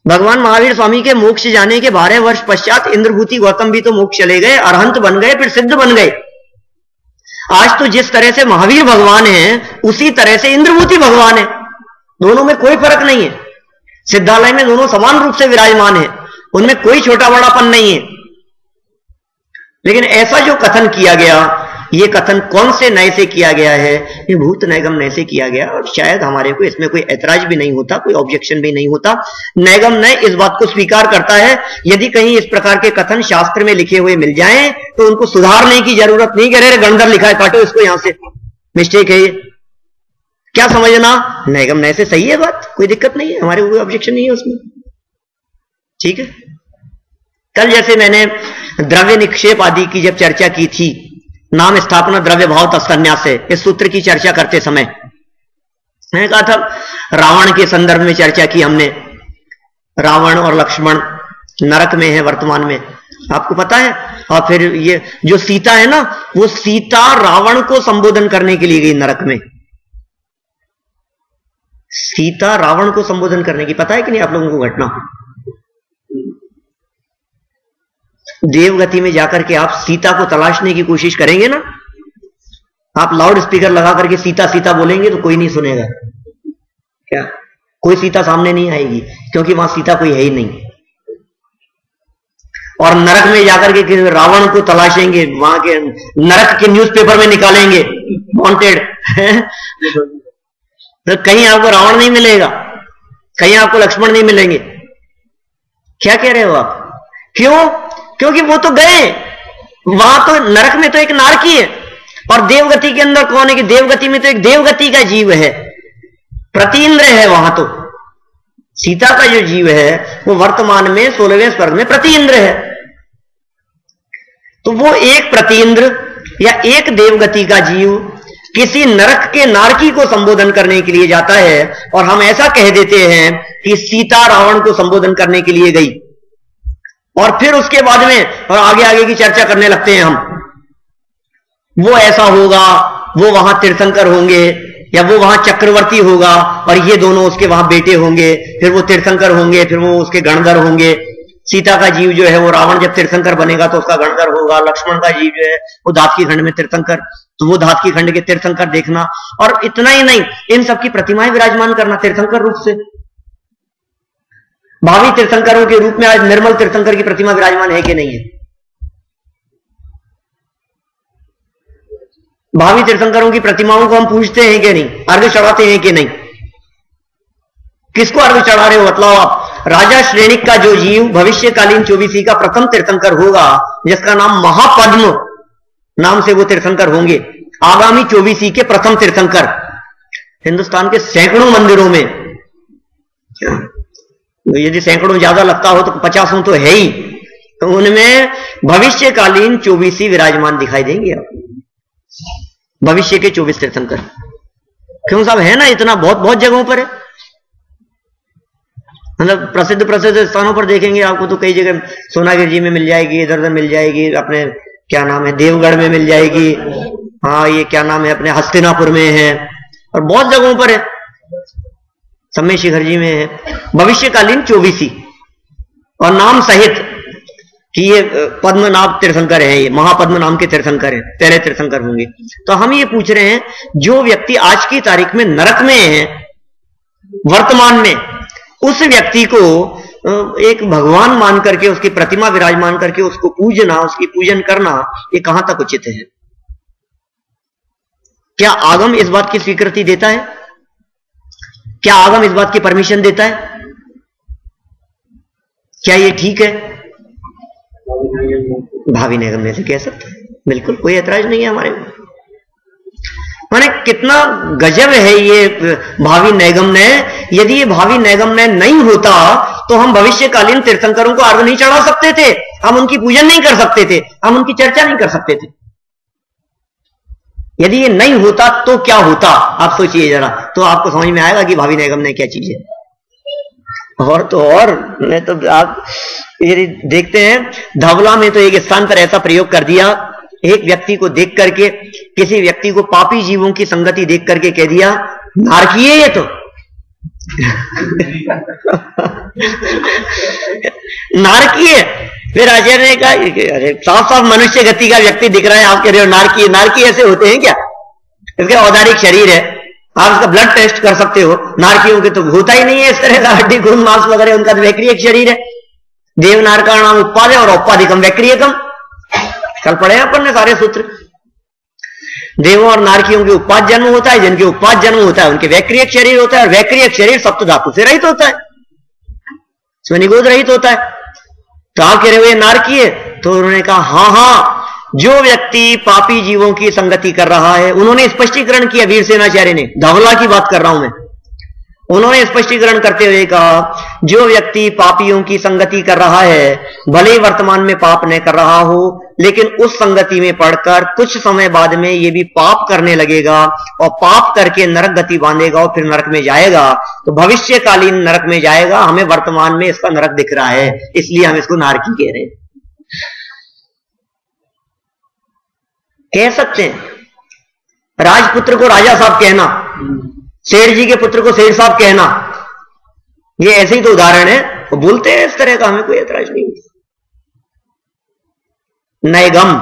भगवान महावीर स्वामी के मोक्ष जाने के 12 वर्ष पश्चात इंद्रभूति गौतम भी तो मोक्ष चले गए, अरहंत बन गए, फिर सिद्ध बन गए। आज तो जिस तरह से महावीर भगवान है उसी तरह से इंद्रभूति भगवान है, दोनों में कोई फर्क नहीं है। सिद्धालय में दोनों समान रूप से विराजमान है, उनमें कोई छोटा बड़ापन नहीं है। लेकिन ऐसा जो कथन किया गया, ये कथन कौन से नय से किया गया है? ये भूत नैगम नय से किया गया, और शायद हमारे को इसमें कोई ऐतराज भी नहीं होता, कोई ऑब्जेक्शन भी नहीं होता। नैगम नय इस बात को स्वीकार करता है, यदि कहीं इस प्रकार के कथन शास्त्र में लिखे हुए मिल जाएं तो उनको सुधारने की जरूरत नहीं। कह रहे गणधर लिखा है, काटो इसको यहां से, मिस्टेक है ये, क्या समझना? नैगम नय से सही है बात, कोई दिक्कत नहीं है, हमारे कोई ऑब्जेक्शन नहीं है उसमें। ठीक है। कल जैसे मैंने द्रव्य निक्षेप आदि की जब चर्चा की थी, नाम स्थापना द्रव्य भाव तत्सन्यास से, इस सूत्र की चर्चा करते समय मैंने कहा था रावण के संदर्भ में चर्चा की हमने। रावण और लक्ष्मण नरक में है वर्तमान में, आपको पता है। और फिर ये जो सीता है ना, वो सीता रावण को संबोधन करने के लिए गई नरक में। सीता रावण को संबोधन करने की, पता है कि नहीं आप लोगों को घटना? देवगति में जाकर के आप सीता को तलाशने की कोशिश करेंगे ना, आप लाउड स्पीकर लगा करके सीता सीता बोलेंगे तो कोई नहीं सुनेगा। क्या? कोई सीता सामने नहीं आएगी, क्योंकि वहां सीता कोई है ही नहीं। और नरक में जाकर के रावण को तलाशेंगे, वहां के नरक के न्यूज़पेपर में निकालेंगे वांटेड तो कहीं आपको रावण नहीं मिलेगा, कहीं आपको लक्ष्मण नहीं मिलेंगे। क्या कह रहे हो आप? क्यों? क्योंकि वो तो गए, वहां तो नरक में तो एक नारकी है, और देवगति के अंदर कौन है कि देवगति में तो एक देवगति का जीव है, प्रतीन्द्र है। वहां तो सीता का जो जीव है वो वर्तमान में 16वें स्वर्ग में प्रतीन्द्र है। तो वो एक प्रतीन्द्र या एक देवगति का जीव किसी नरक के नारकी को संबोधन करने के लिए जाता है, और हम ऐसा कह देते हैं कि सीता रावण को संबोधन करने के लिए गई, और फिर उसके बाद में और आगे आगे की चर्चा करने लगते हैं हम। वो ऐसा होगा, वो वहां तीर्थंकर होंगे, या वो वहां चक्रवर्ती होगा और ये दोनों उसके वहां बेटे होंगे, फिर वो तीर्थंकर होंगे, फिर वो उसके गणधर होंगे। सीता का जीव जो है वो रावण जब तीर्थंकर बनेगा तो उसका गणधर होगा। लक्ष्मण का जीव जो है वो धातकी खंड में तीर्थंकर, तो वो धातकी खंड के तीर्थंकर देखना। और इतना ही नहीं, इन सबकी प्रतिमाएं विराजमान करना तीर्थंकर रूप से। भावी तीर्थंकरों के रूप में आज निर्मल तीर्थंकर की प्रतिमा विराजमान है कि नहीं है? भावी तीर्थंकरों की प्रतिमाओं को हम पूजते हैं कि नहीं? अर्घ्य चढ़ाते हैं कि नहीं? किसको अर्घ्य चढ़ा रहे हो बतलाओ आप? राजा श्रेणिक का जो जीव भविष्यकालीन 24 का प्रथम तीर्थंकर होगा, जिसका नाम महापद्म नाम से वो तीर्थंकर होंगे, आगामी 24 के प्रथम तीर्थंकर। हिंदुस्तान के सैकड़ों मंदिरों में, यदि सैकड़ों ज्यादा लगता हो तो 50 तो है ही, तो उनमें भविष्यकालीन 24 विराजमान दिखाई देंगे। भविष्य के 24 तीर्थंकर क्यों साहब है ना, इतना बहुत बहुत जगहों पर है। मतलब प्रसिद्ध प्रसिद्ध स्थानों पर देखेंगे आपको तो कई जगह सोनागिरी जी में मिल जाएगी, इधर उधर मिल जाएगी, अपने क्या नाम है देवगढ़ में मिल जाएगी, हाँ ये क्या नाम है अपने हस्तिनापुर में है, और बहुत जगहों पर है, समय शिखर जी में है। भविष्यकालीन 24 और नाम सहित कि ये पद्मनाभ तीर्थंकर है, ये महापद्म नाम के तीर्थंकर है, पहले तीर्थंकर होंगे। तो हम ये पूछ रहे हैं, जो व्यक्ति आज की तारीख में नरक में है वर्तमान में, उस व्यक्ति को एक भगवान मान करके उसकी प्रतिमा विराजमान करके उसको पूजना, उसकी पूजन करना, ये कहां तक उचित है? क्या आगम इस बात की स्वीकृति देता है? क्या आगम इस बात की परमिशन देता है? क्या ये ठीक है? भावी निगम में से कह सकते हैं, बिल्कुल कोई ऐतराज नहीं है हमारे में। माने कितना गजब है ये भावी नैगम्य। यदि ये भावी नैगम्य नहीं होता तो हम भविष्यकालीन तीर्थंकरों को अर्घ्य नहीं चढ़ा सकते थे, हम उनकी पूजन नहीं कर सकते थे, हम उनकी चर्चा नहीं कर सकते थे। यदि ये नहीं होता तो क्या होता, आप सोचिए जरा, तो आपको समझ में आएगा कि भावी नैगम्य क्या चीज है। और तो और मैं तो आप यदि देखते हैं, धवला में तो एक स्थान पर ऐसा प्रयोग कर दिया, एक व्यक्ति को देख करके, किसी व्यक्ति को पापी जीवों की संगति देख करके कह दिया नारकीय ये तो नारकीय। फिर आचार्य ने कहा अरे साफ साफ मनुष्य गति का व्यक्ति दिख रहा है, आप कह रहे हो नारकीय। नारकीय ऐसे होते हैं क्या? इसका औदारिक शरीर है, आप इसका ब्लड टेस्ट कर सकते हो। नारकियों के तो होता ही नहीं है इस तरह का हड्डी खून मांस वगैरह, उनका तो वैक्रियक शरीर है। देवनार का नाम उत्पाद है और औपाधिकम वैक्रियकम, कल पढ़े अपन ने सारे सूत्र। देवों और नारकियों के उत्पाद जन्म होता है, जिनके उत्पाद जन्म होता है उनके वैक्रियक शरीर होता है, और वैक्रियक शरीर सप्त धातु से रहित होता है, इसमें निगोद रहित होता है। तो आप कह रहे हो ये नारकीय? तो उन्होंने कहा हाँ हाँ, जो व्यक्ति पापी जीवों की संगति कर रहा है, उन्होंने स्पष्टीकरण किया, वीरसेनाचार्य ने, धवला की बात कर रहा हूं मैं, उन्होंने स्पष्टीकरण करते हुए कहा जो व्यक्ति पापियों की संगति कर रहा है, भले वर्तमान में पाप न कर रहा हो, लेकिन उस संगति में पढ़कर कुछ समय बाद में ये भी पाप करने लगेगा और पाप करके नरक गति बांधेगा और फिर नरक में जाएगा, तो भविष्यकालीन नरक में जाएगा। हमें वर्तमान में इसका नरक दिख रहा है, इसलिए हम इसको नारकी कह रहे हैं। कह सकते हैं राजपुत्र को राजा साहब कहना, शेर जी के पुत्र को शेर साहब कहना, ये ऐसे ही तो उदाहरण है, वो बोलते हैं इस तरह का, हमें कोई ऐतराज नहीं। नैगम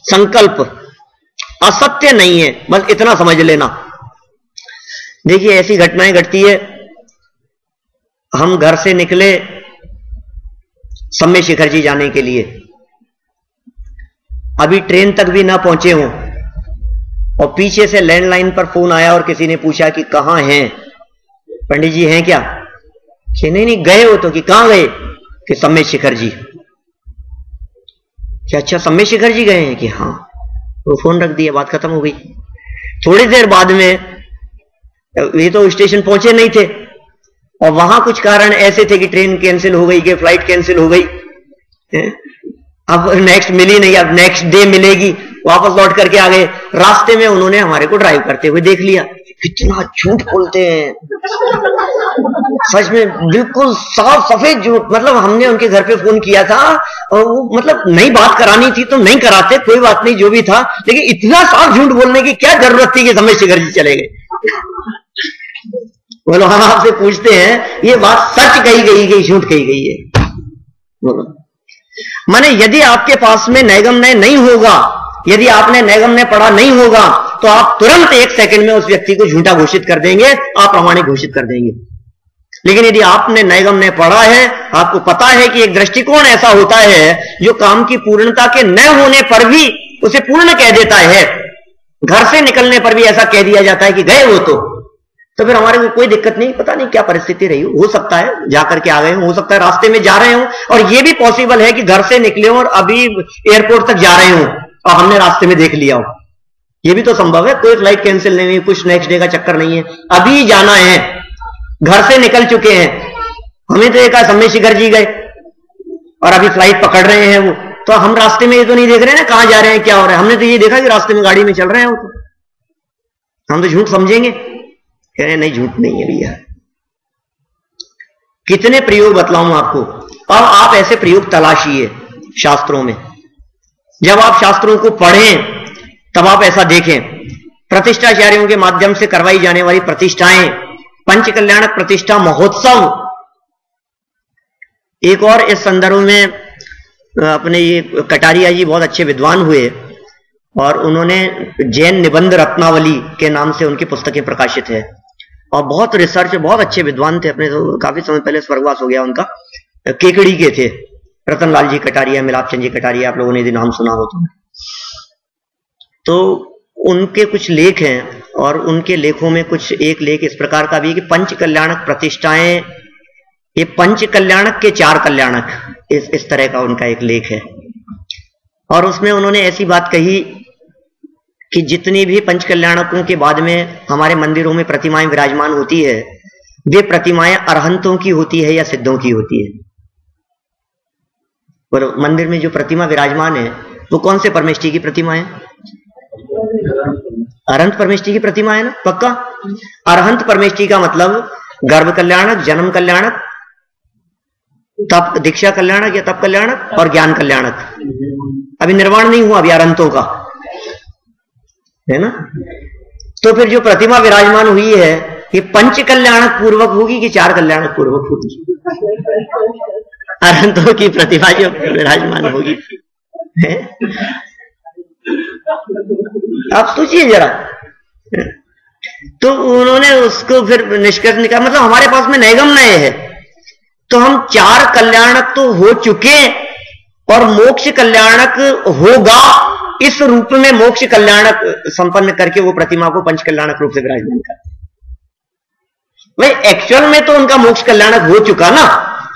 संकल्प असत्य नहीं है, बस इतना समझ लेना। देखिए ऐसी घटनाएं घटती है, हम घर से निकले समय शिखर जी जाने के लिए, अभी ट्रेन तक भी ना पहुंचे हों और पीछे से लैंडलाइन पर फोन आया और किसी ने पूछा कि कहां हैं पंडित जी, हैं क्या? कि नहीं गए हो, तो कि कहां गए? कि समय शिखर जी। क्या अच्छा समय शिखर जी गए हैं? कि हां। वो फोन रख दिया, बात खत्म हो गई। थोड़ी देर बाद में, ये तो स्टेशन पहुंचे नहीं थे और वहां कुछ कारण ऐसे थे कि ट्रेन कैंसिल हो गई, कि फ्लाइट कैंसिल हो गई, अब नेक्स्ट मिली नहीं, अब नेक्स्ट डे मिलेगी, वापस लौट करके आ गए। रास्ते में उन्होंने हमारे को ड्राइव करते हुए देख लिया। कितना झूठ बोलते हैं, सच में बिल्कुल साफ सफेद झूठ। मतलब हमने उनके घर पे फोन किया था और वो मतलब नहीं बात करानी थी तो नहीं कराते, कोई बात नहीं जो भी था, लेकिन इतना साफ झूठ बोलने की क्या जरूरत थी कि समय शिखर जी चले गए। बोलो हम आपसे पूछते हैं, ये बात सच कही गई कि झूठ कही गई है? बोलो। माने यदि आपके पास में नैगम्य नहीं होगा, यदि आपने नैगम्य पढ़ा नहीं होगा, तो आप तुरंत 1 सेकंड में उस व्यक्ति को झूठा घोषित कर देंगे, अप्रामाणिक घोषित कर देंगे। लेकिन यदि आपने नैगम्य पढ़ा है, आपको पता है कि एक दृष्टिकोण ऐसा होता है जो काम की पूर्णता के न होने पर भी उसे पूर्ण कह देता है, घर से निकलने पर भी ऐसा कह दिया जाता है कि गए वो तो फिर हमारे को कोई दिक्कत नहीं। पता नहीं क्या परिस्थिति रही हो सकता है जाकर के आ गए हो सकता है रास्ते में जा रहे हो, और ये भी पॉसिबल है कि घर से निकले हो और अभी एयरपोर्ट तक जा रहे हो और हमने रास्ते में देख लिया हो, ये भी तो संभव है। कोई फ्लाइट कैंसिल नहीं हुई, कुछ नेक्स्ट डे का चक्कर नहीं है, अभी जाना है, घर से निकल चुके हैं। हमें तो एक समय शिखर जी गए और अभी फ्लाइट पकड़ रहे हैं वो, तो हम रास्ते में ये तो नहीं देख रहे हैं ना कहां जा रहे हैं क्या हो रहा है। हमने तो ये देखा कि रास्ते में गाड़ी में चल रहे हैं वो, तो हम तो झूठ समझेंगे। कह रहे नहीं, झूठ नहीं है भैया। कितने प्रयोग बतलाऊं आपको, अब आप ऐसे प्रयोग तलाशिए शास्त्रों में। जब आप शास्त्रों को पढ़ें तब आप ऐसा देखें, प्रतिष्ठाचार्यों के माध्यम से करवाई जाने वाली प्रतिष्ठाएं, पंच कल्याणक प्रतिष्ठा महोत्सव। एक और इस संदर्भ में अपने ये कटारिया जी बहुत अच्छे विद्वान हुए और उन्होंने जैन निबंध रत्नावली के नाम से उनकी पुस्तकें प्रकाशित है और बहुत रिसर्च, बहुत अच्छे विद्वान थे। अपने तो काफी समय पहले स्वर्गवास हो गया उनका, केकड़ी के थे, रतनलाल जी कटारिया, मिलापचंद जी कटारिया, आप लोगों ने यदि नाम सुना हो तो उनके कुछ लेख हैं और उनके लेखों में कुछ एक लेख इस प्रकार का भी है कि पंच कल्याणक प्रतिष्ठाएं, ये पंच कल्याणक के 4 कल्याणक, इस तरह का उनका एक लेख है। और उसमें उन्होंने ऐसी बात कही कि जितनी भी पंच कल्याणकों के बाद में हमारे मंदिरों में प्रतिमाएं विराजमान होती है, वे प्रतिमाएं अरहंतों की होती है या सिद्धों की होती है। और मंदिर में जो प्रतिमा विराजमान है वो कौन से परमेष्ठी की प्रतिमा है? अरहंत परमेष्ठी की प्रतिमा है ना, पक्का। अरहंत परमेष्ठी का मतलब गर्भ कल्याणक, जन्म कल्याणक, तप दीक्षा कल्याणक या तप कल्याणक और ज्ञान कल्याणक। अभी निर्वाण नहीं हुआ अभी अरहंतों का, है ना। तो फिर जो प्रतिमा विराजमान हुई है ये पंच कल्याणक पूर्वक होगी कि 4 कल्याणक पूर्वक होगी? अरहंतों की प्रतिमा जो विराजमान होगी, है? आप सोचिए जरा। तो उन्होंने उसको फिर निष्कर्ष निकाला, मतलब हमारे पास में नैगम्य है तो हम 4 कल्याणक तो हो चुके और मोक्ष कल्याणक होगा, इस रूप में मोक्ष कल्याणक संपन्न करके वो प्रतिमा को पंच कल्याणक रूप से विराजमान करते। भाई एक्चुअल में तो उनका मोक्ष कल्याणक हो चुका ना।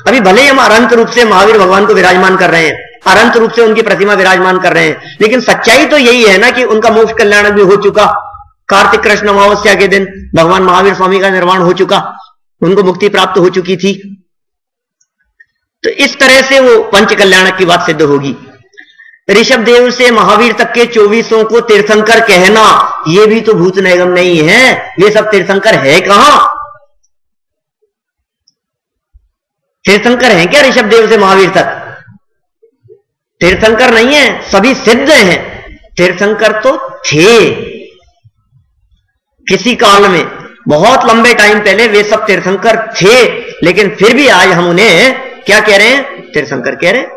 अभी भले ही हम अनंत रूप से महावीर भगवान को विराजमान कर रहे हैं, अनंत रूप से उनकी प्रतिमा विराजमान कर रहे हैं, लेकिन सच्चाई तो यही है ना कि उनका मोक्ष कल्याणक भी हो चुका। कार्तिक कृष्ण अमावस्या के दिन भगवान महावीर स्वामी का निर्वाण हो चुका, उनको मुक्ति प्राप्त हो चुकी थी। तो इस तरह से वो पंच कल्याणक की बात सिद्ध होगी। ऋषभ देव से महावीर तक के 24 को तीर्थंकर कहना, ये भी तो भूत नैगम नहीं है। ये सब तीर्थंकर है कहां? तीर्थंकर हैं क्या ऋषभ देव से महावीर तक? तीर्थंकर नहीं है, सभी सिद्ध हैं। तीर्थंकर तो थे किसी काल में, बहुत लंबे टाइम पहले वे सब तीर्थंकर थे, लेकिन फिर भी आज हम उन्हें क्या कह रहे हैं? तीर्थंकर कह रहे हैं।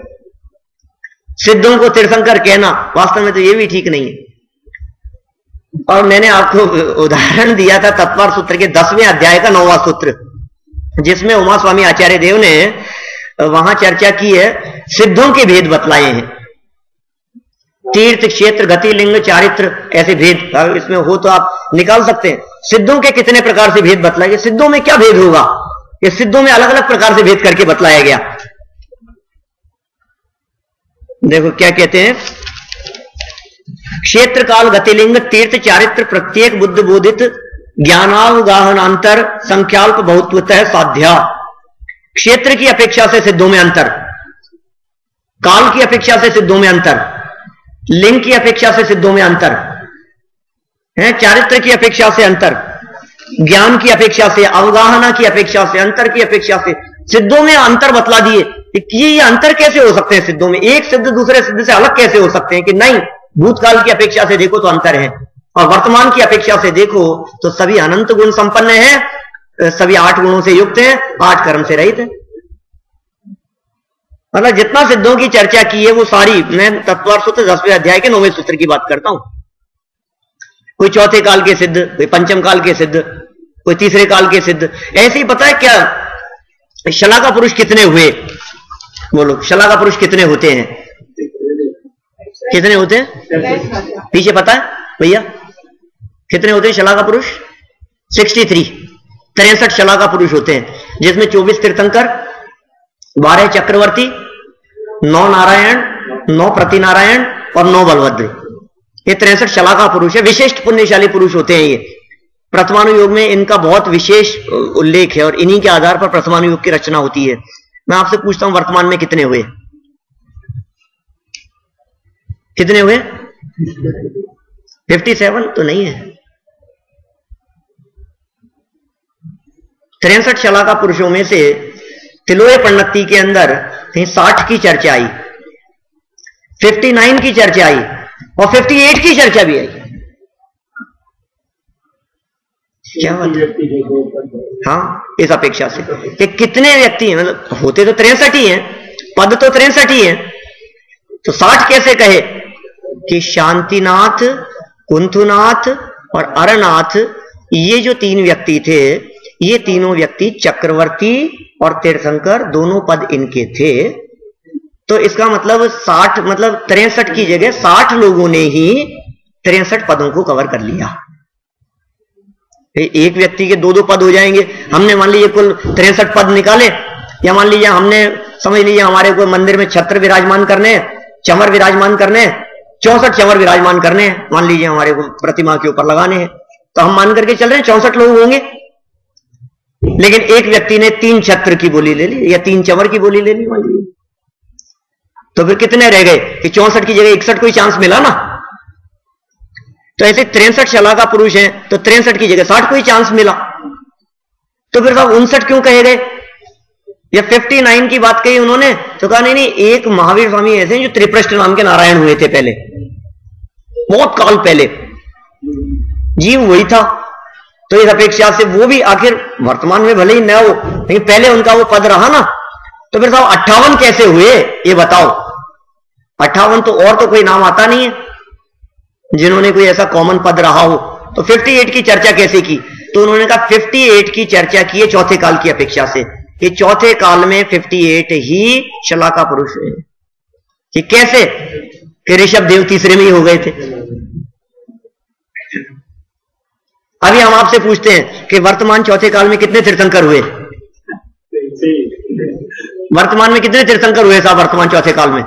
सिद्धों को तीर्थंकर कहना वास्तव में तो ये भी ठीक नहीं है। और मैंने आपको उदाहरण दिया था तत्पर सूत्र के 10वें अध्याय का 9वां सूत्र, जिसमें उमा स्वामी आचार्य देव ने वहां चर्चा की है, सिद्धों के भेद बतलाए हैं। तीर्थ, क्षेत्र, गति, लिंग, चारित्र, ऐसे भेद इसमें हो तो आप निकाल सकते हैं। सिद्धों के कितने प्रकार से भेद बतलाए? सिद्धों में क्या भेद होगा? ये सिद्धों में अलग अलग प्रकार से भेद करके बतलाया गया। देखो क्या कहते हैं, क्षेत्र काल गतिलिंग तीर्थ चारित्र प्रत्येक बुद्ध बोधित ज्ञानावगाहनांतर संख्याल्प बहुत्वतः साध्या। क्षेत्र की अपेक्षा से सिद्धों में अंतर, काल की अपेक्षा से सिद्धों में अंतर, लिंग की अपेक्षा से सिद्धों में अंतर है, चारित्र की अपेक्षा से अंतर, ज्ञान की अपेक्षा से, अवगाहना की अपेक्षा से, अंतर की अपेक्षा से सिद्धों में अंतर बतला दिए कि ये अंतर कैसे हो सकते हैं सिद्धों में, एक सिद्ध दूसरे सिद्ध से अलग कैसे हो सकते हैं, कि नहीं भूतकाल की अपेक्षा से देखो तो अंतर है और वर्तमान की अपेक्षा से देखो तो सभी अनंत गुण संपन्न है, सभी 8 गुणों से युक्त है, 8 कर्म से रहित है। मतलब जितना सिद्धों की चर्चा की है वो सारी, मैं तत्वार सूत्र 10वें अध्याय के 9वें सूत्र की बात करता हूं। कोई चौथे काल के सिद्ध, कोई पंचम काल के सिद्ध, कोई तीसरे काल के सिद्ध। ऐसे ही पता है क्या शलाका पुरुष कितने हुए, बोलो शलाका पुरुष कितने होते हैं, कितने होते हैं पीछे पता है भैया कितने होते हैं शलाका पुरुष? 63 शलाका पुरुष होते हैं, जिसमें 24 तीर्थंकर, 12 चक्रवर्ती, 9 नारायण, 9 प्रतिनारायण और 9 बलभद्र। ये 63 शलाका पुरुष है, विशिष्ट पुण्यशाली पुरुष होते हैं ये। प्रथमानुयोग में इनका बहुत विशेष उल्लेख है और इन्हीं के आधार पर प्रथमानुयोग की रचना होती है। मैं आपसे पूछता हूं वर्तमान में कितने हुए, कितने हुए? 57 तो नहीं है। 63 शलाका पुरुषों में से तिलोय पन्नती के अंदर कहीं 60 की चर्चा आई, 59 की चर्चा आई और 58 की चर्चा भी आई। क्या बात है? हाँ, इस अपेक्षा से कि कितने व्यक्ति हैं, मतलब होते तो 63 ही हैं, पद तो 63 ही हैं, तो 60 कैसे कहे कि शांतिनाथ, कुंथुनाथ और अरनाथ, ये जो 3 व्यक्ति थे, ये तीनों व्यक्ति चक्रवर्ती और तीर्थंकर दोनों पद इनके थे। तो इसका मतलब 60, मतलब 63 की जगह 60 लोगों ने ही 63 पदों को कवर कर लिया। एक व्यक्ति के 2-2 पद हो जाएंगे। हमने मान लीजिए कुल 63 पद निकाले, या मान लीजिए हमने समझ लीजिए हमारे को मंदिर में छत्र विराजमान करने, चमर विराजमान करने, 64 चमर विराजमान करने, मान लीजिए हमारे को प्रतिमा के ऊपर लगाने हैं, तो हम मान करके चल रहे हैं 64 लोग होंगे। लेकिन एक व्यक्ति ने 3 छत्र की बोली ले ली या 3 चमर की बोली ले ली मान लीजिए, तो फिर कितने रह गए कि 64 की जगह 61 कोई चांस मिला ना। तो ऐसे 63 शलाका पुरुष हैं तो 63 की जगह 60 कोई चांस मिला, तो फिर साहब 59 क्यों कहे गए? या 59 की बात कही उन्होंने तो कहा नहीं, एक महावीर स्वामी ऐसे हैं जो त्रिप्रष्ट नाम के नारायण हुए थे पहले, बहुत काल पहले, जीव वही था। तो इस अपेक्षा से वो भी आखिर वर्तमान में भले ही न हो लेकिन पहले उनका वो पद रहा ना, तो फिर साहब 58 कैसे हुए ये बताओ? 58 तो और तो कोई नाम आता नहीं है जिन्होंने कोई ऐसा कॉमन पद रहा हो। तो 58 की चर्चा कैसे की? तो उन्होंने कहा 58 की चर्चा की है चौथे काल की अपेक्षा से, कि चौथे काल में 58 ही शलाका पुरुष हुए। कि कैसे? कि ऋषभ देव तीसरे में ही हो गए थे। अभी हम आपसे पूछते हैं कि वर्तमान चौथे काल में कितने तीर्थंकर हुए? वर्तमान में कितने तीर्थंकर हुए साहब वर्तमान चौथे काल में?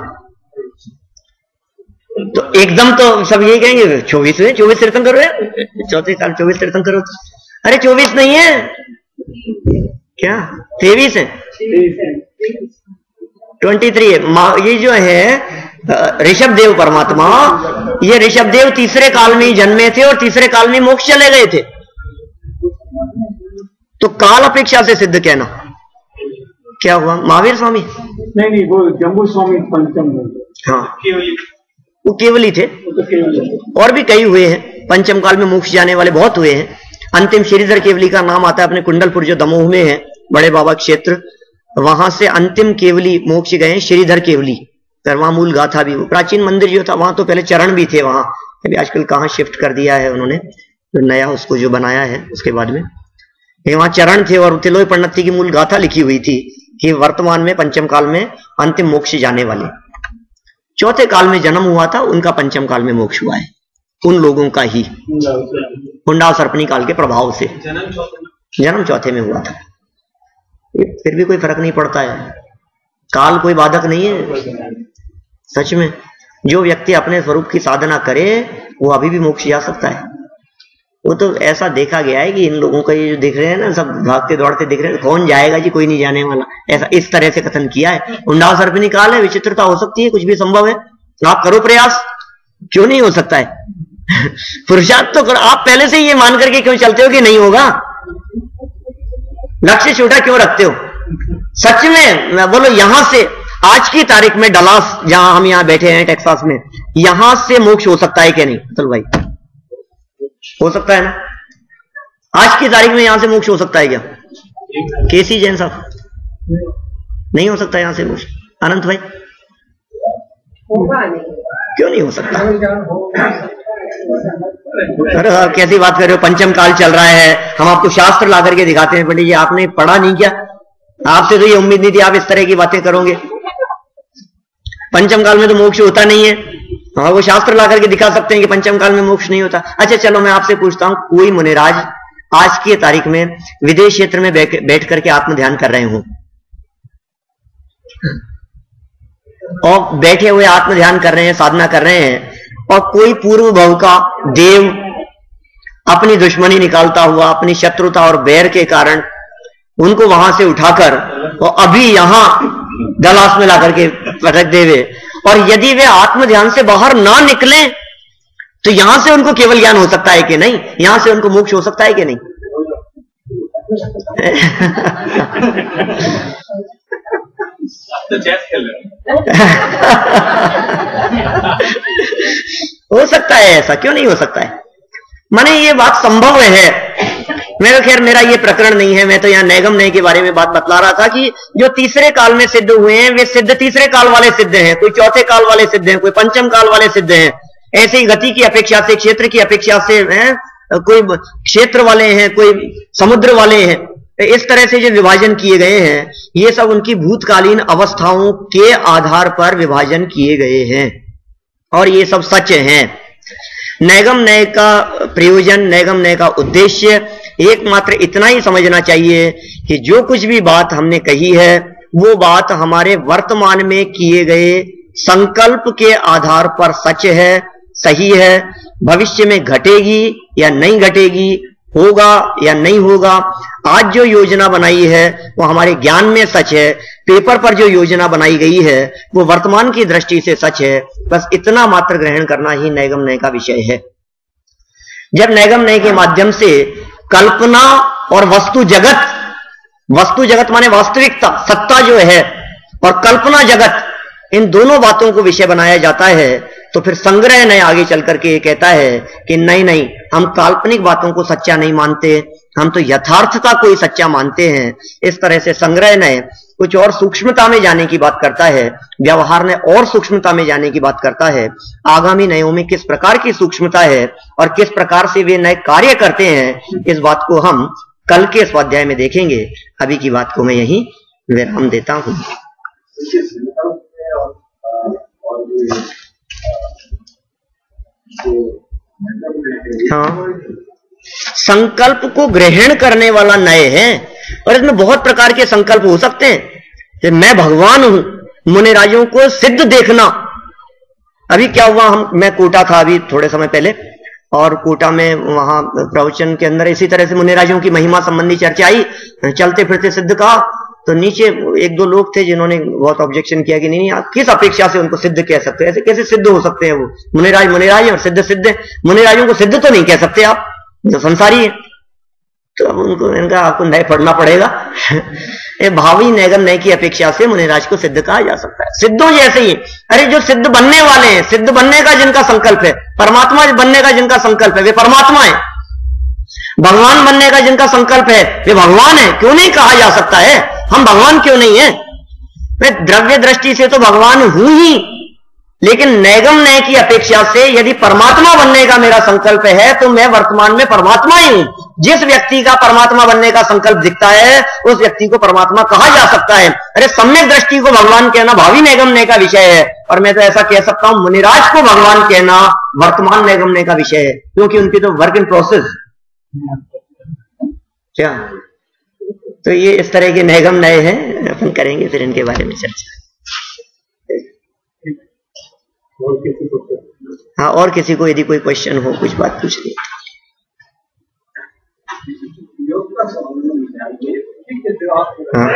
तो एकदम तो सब यही कहेंगे 24 हुए, 24 तीर्थंकर हुए चौथे काल, 24 तीर्थंकर होते। अरे 24 नहीं है, क्या 23 है, 23 है। ये जो है ऋषभ देव परमात्मा, ये ऋषभ देव तीसरे काल में ही जन्मे थे और तीसरे काल में मोक्ष चले गए थे। तो काल अपेक्षा से सिद्ध कहना क्या हुआ? महावीर स्वामी नहीं, वो जम्बू स्वामी पंचम, हाँ वो केवली थे, और भी कई हुए हैं पंचम काल में मोक्ष जाने वाले, बहुत हुए हैं। अंतिम श्रीधर केवली का नाम आता है अपने कुंडलपुर जो दमोह में है, बड़े बाबा क्षेत्र, वहां से अंतिम केवली मोक्ष गए श्रीधर केवली। वहां मूल गाथा भी, वो प्राचीन मंदिर जो था वहां तो पहले चरण भी थे वहां, अभी आजकल कहाँ शिफ्ट कर दिया है उन्होंने, जो नया उसको जो बनाया है उसके बाद में वहां चरण थे। और तिलोय पन्नती की मूल गाथा लिखी हुई थी कि वर्तमान में पंचम काल में अंतिम मोक्ष जाने वाले, चौथे काल में जन्म हुआ था उनका पंचम काल में मोक्ष हुआ है, उन लोगों का ही हुंडा सर्पणी काल के प्रभाव से जन्म चौथे में हुआ था। फिर भी कोई फर्क नहीं पड़ता है, काल कोई बाधक नहीं है सच में। जो व्यक्ति अपने स्वरूप की साधना करे वो अभी भी मोक्ष जा सकता है। वो तो ऐसा देखा गया है कि इन लोगों को ये जो दिख रहे हैं ना, सब भागते दौड़ते दिख रहे हैं, कौन जाएगा जी, कोई नहीं जाने वाला, ऐसा इस तरह से कथन किया है। उंडाव सर्पिनी काल है, विचित्रता हो सकती है, कुछ भी संभव है, आप करो प्रयास, क्यों नहीं हो सकता है? पुरुषार्थ तो करो। आप पहले से ये मान करके क्यों चलते हो कि नहीं होगा? लक्ष्य छोटा क्यों रखते हो? सच में बोलो, यहां से आज की तारीख में डलास, जहां हम यहां बैठे हैं टेक्सास में, यहां से मोक्ष हो सकता है कि नहीं? चल भाई, हो सकता है ना? आज की तारीख में यहां से मोक्ष हो सकता है क्या? केसी जैन साहब, नहीं हो सकता यहां से मोक्ष? अनंत भाई, क्यों नहीं हो सकता? अरे कैसी बात कर रहे हो? पंचम काल चल रहा है, हम आपको शास्त्र ला करके दिखाते हैं। पंडित जी, आपने पढ़ा नहीं क्या? आपसे तो ये उम्मीद नहीं थी आप इस तरह की बातें करोगे। पंचम काल में तो मोक्ष होता नहीं है। हाँ, वो शास्त्र ला करके दिखा सकते हैं कि पंचम काल में मोक्ष नहीं होता। अच्छा चलो, मैं आपसे पूछता हूं, कोई मुनिराज आज की तारीख में विदेश क्षेत्र में बैठ करके आत्म ध्यान कर रहे हो, और बैठे हुए आत्म ध्यान कर रहे हैं, साधना कर रहे हैं, और कोई पूर्व भव का देव अपनी दुश्मनी निकालता हुआ, अपनी शत्रुता और बैर के कारण उनको वहां से उठाकर और अभी यहां डलास में ला करके पटक देवे, और यदि वे आत्म ध्यान से बाहर ना निकले तो यहां से उनको केवल ज्ञान हो सकता है कि नहीं? यहां से उनको मोक्ष हो सकता है कि नहीं? हो सकता है, ऐसा क्यों नहीं हो सकता है? माने ये बात संभव है। मैं तो खैर, मेरा ये प्रकरण नहीं है, मैं तो यहाँ नैगम नय के बारे में बात बतला रहा था कि जो तीसरे काल में सिद्ध हुए हैं वे सिद्ध तीसरे काल वाले सिद्ध हैं, कोई चौथे काल वाले सिद्ध हैं, कोई पंचम काल वाले सिद्ध हैं। ऐसे ही गति की अपेक्षा से, क्षेत्र की अपेक्षा से हैं, कोई क्षेत्र वाले हैं, कोई समुद्र वाले हैं। इस तरह से जो विभाजन किए गए हैं, ये सब उनकी भूतकालीन अवस्थाओं के आधार पर विभाजन किए गए हैं, और ये सब सच हैं। नैगम नय का प्रयोजन, नैगम नय का उद्देश्य एकमात्र इतना ही समझना चाहिए कि जो कुछ भी बात हमने कही है वो बात हमारे वर्तमान में किए गए संकल्प के आधार पर सच है, सही है। भविष्य में घटेगी या नहीं घटेगी, होगा या नहीं होगा। आज जो योजना बनाई है वो हमारे ज्ञान में सच है, पेपर पर जो योजना बनाई गई है वो वर्तमान की दृष्टि से सच है। बस इतना मात्र ग्रहण करना ही नैगम नय का विषय है। जब नैगम नय के माध्यम से कल्पना और वस्तु जगत माने वास्तविकता, सत्ता जो है, और कल्पना जगत, इन दोनों बातों को विषय बनाया जाता है, तो फिर संग्रह नय आगे चल करके ये कहता है कि नहीं, हम काल्पनिक बातों को सच्चा नहीं मानते, हम तो यथार्थता को ही सच्चा मानते हैं। इस तरह से संग्रह नय कुछ और सूक्ष्मता में जाने की बात करता है, व्यवहार ने और सूक्ष्मता में जाने की बात करता है। आगामी नयों में किस प्रकार की सूक्ष्मता है और किस प्रकार से वे नए कार्य करते हैं, इस बात को हम कल के स्वाध्याय में देखेंगे। अभी की बात को मैं यहीं विराम देता हूं। हाँ, संकल्प को ग्रहण करने वाला नय है, और इसमें बहुत प्रकार के संकल्प हो सकते हैं। कि मैं भगवान हूं, मुनिराजों को सिद्ध देखना। अभी क्या हुआ, मैं कोटा था अभी थोड़े समय पहले, और कोटा में वहां प्रवचन के अंदर इसी तरह से मुनिराजों की महिमा संबंधी चर्चा आई। चलते फिरते सिद्ध कहा, तो नीचे एक दो लोग थे जिन्होंने बहुत ऑब्जेक्शन किया कि नहीं, आप किस अपेक्षा से उनको सिद्ध कह सकते हैं, ऐसे कैसे सिद्ध हो सकते हैं? वो मुनिराज और सिद्ध मुनिराजों को सिद्ध तो नहीं कह सकते आप, जो संसारी है। तो अब उनको इनका आपको नय पढ़ना पड़ेगा। भावी नैगम नय की अपेक्षा से मुनिराज को सिद्ध कहा जा सकता है। सिद्धों जैसे ही, अरे जो सिद्ध बनने वाले हैं, सिद्ध बनने का जिनका संकल्प है, परमात्मा बनने का जिनका संकल्प है, वे परमात्मा है। भगवान बनने का जिनका संकल्प है वे भगवान है। क्यों नहीं कहा जा सकता है? हम भगवान क्यों नहीं है? मैं द्रव्य दृष्टि से तो भगवान हूं ही, लेकिन नैगम नय की अपेक्षा से यदि परमात्मा बनने का मेरा संकल्प है तो मैं वर्तमान में परमात्मा ही हूं। जिस व्यक्ति का परमात्मा बनने का संकल्प दिखता है उस व्यक्ति को परमात्मा कहा जा सकता है। अरे सम्यक दृष्टि को भगवान कहना भावी नैगम नय का विषय है, और मैं तो ऐसा कह सकता हूं मुनिराज को भगवान कहना वर्तमान नैगम नय का विषय है, क्योंकि उनकी तो वर्क इन प्रोसेस। क्या तो ये इस तरह के नैगम नय हैं, अपन करेंगे फिर इनके बारे में चर्चा। और किसी को हाँ, और किसी को यदि कोई क्वेश्चन हो, कुछ बात पूछ ली। हाँ।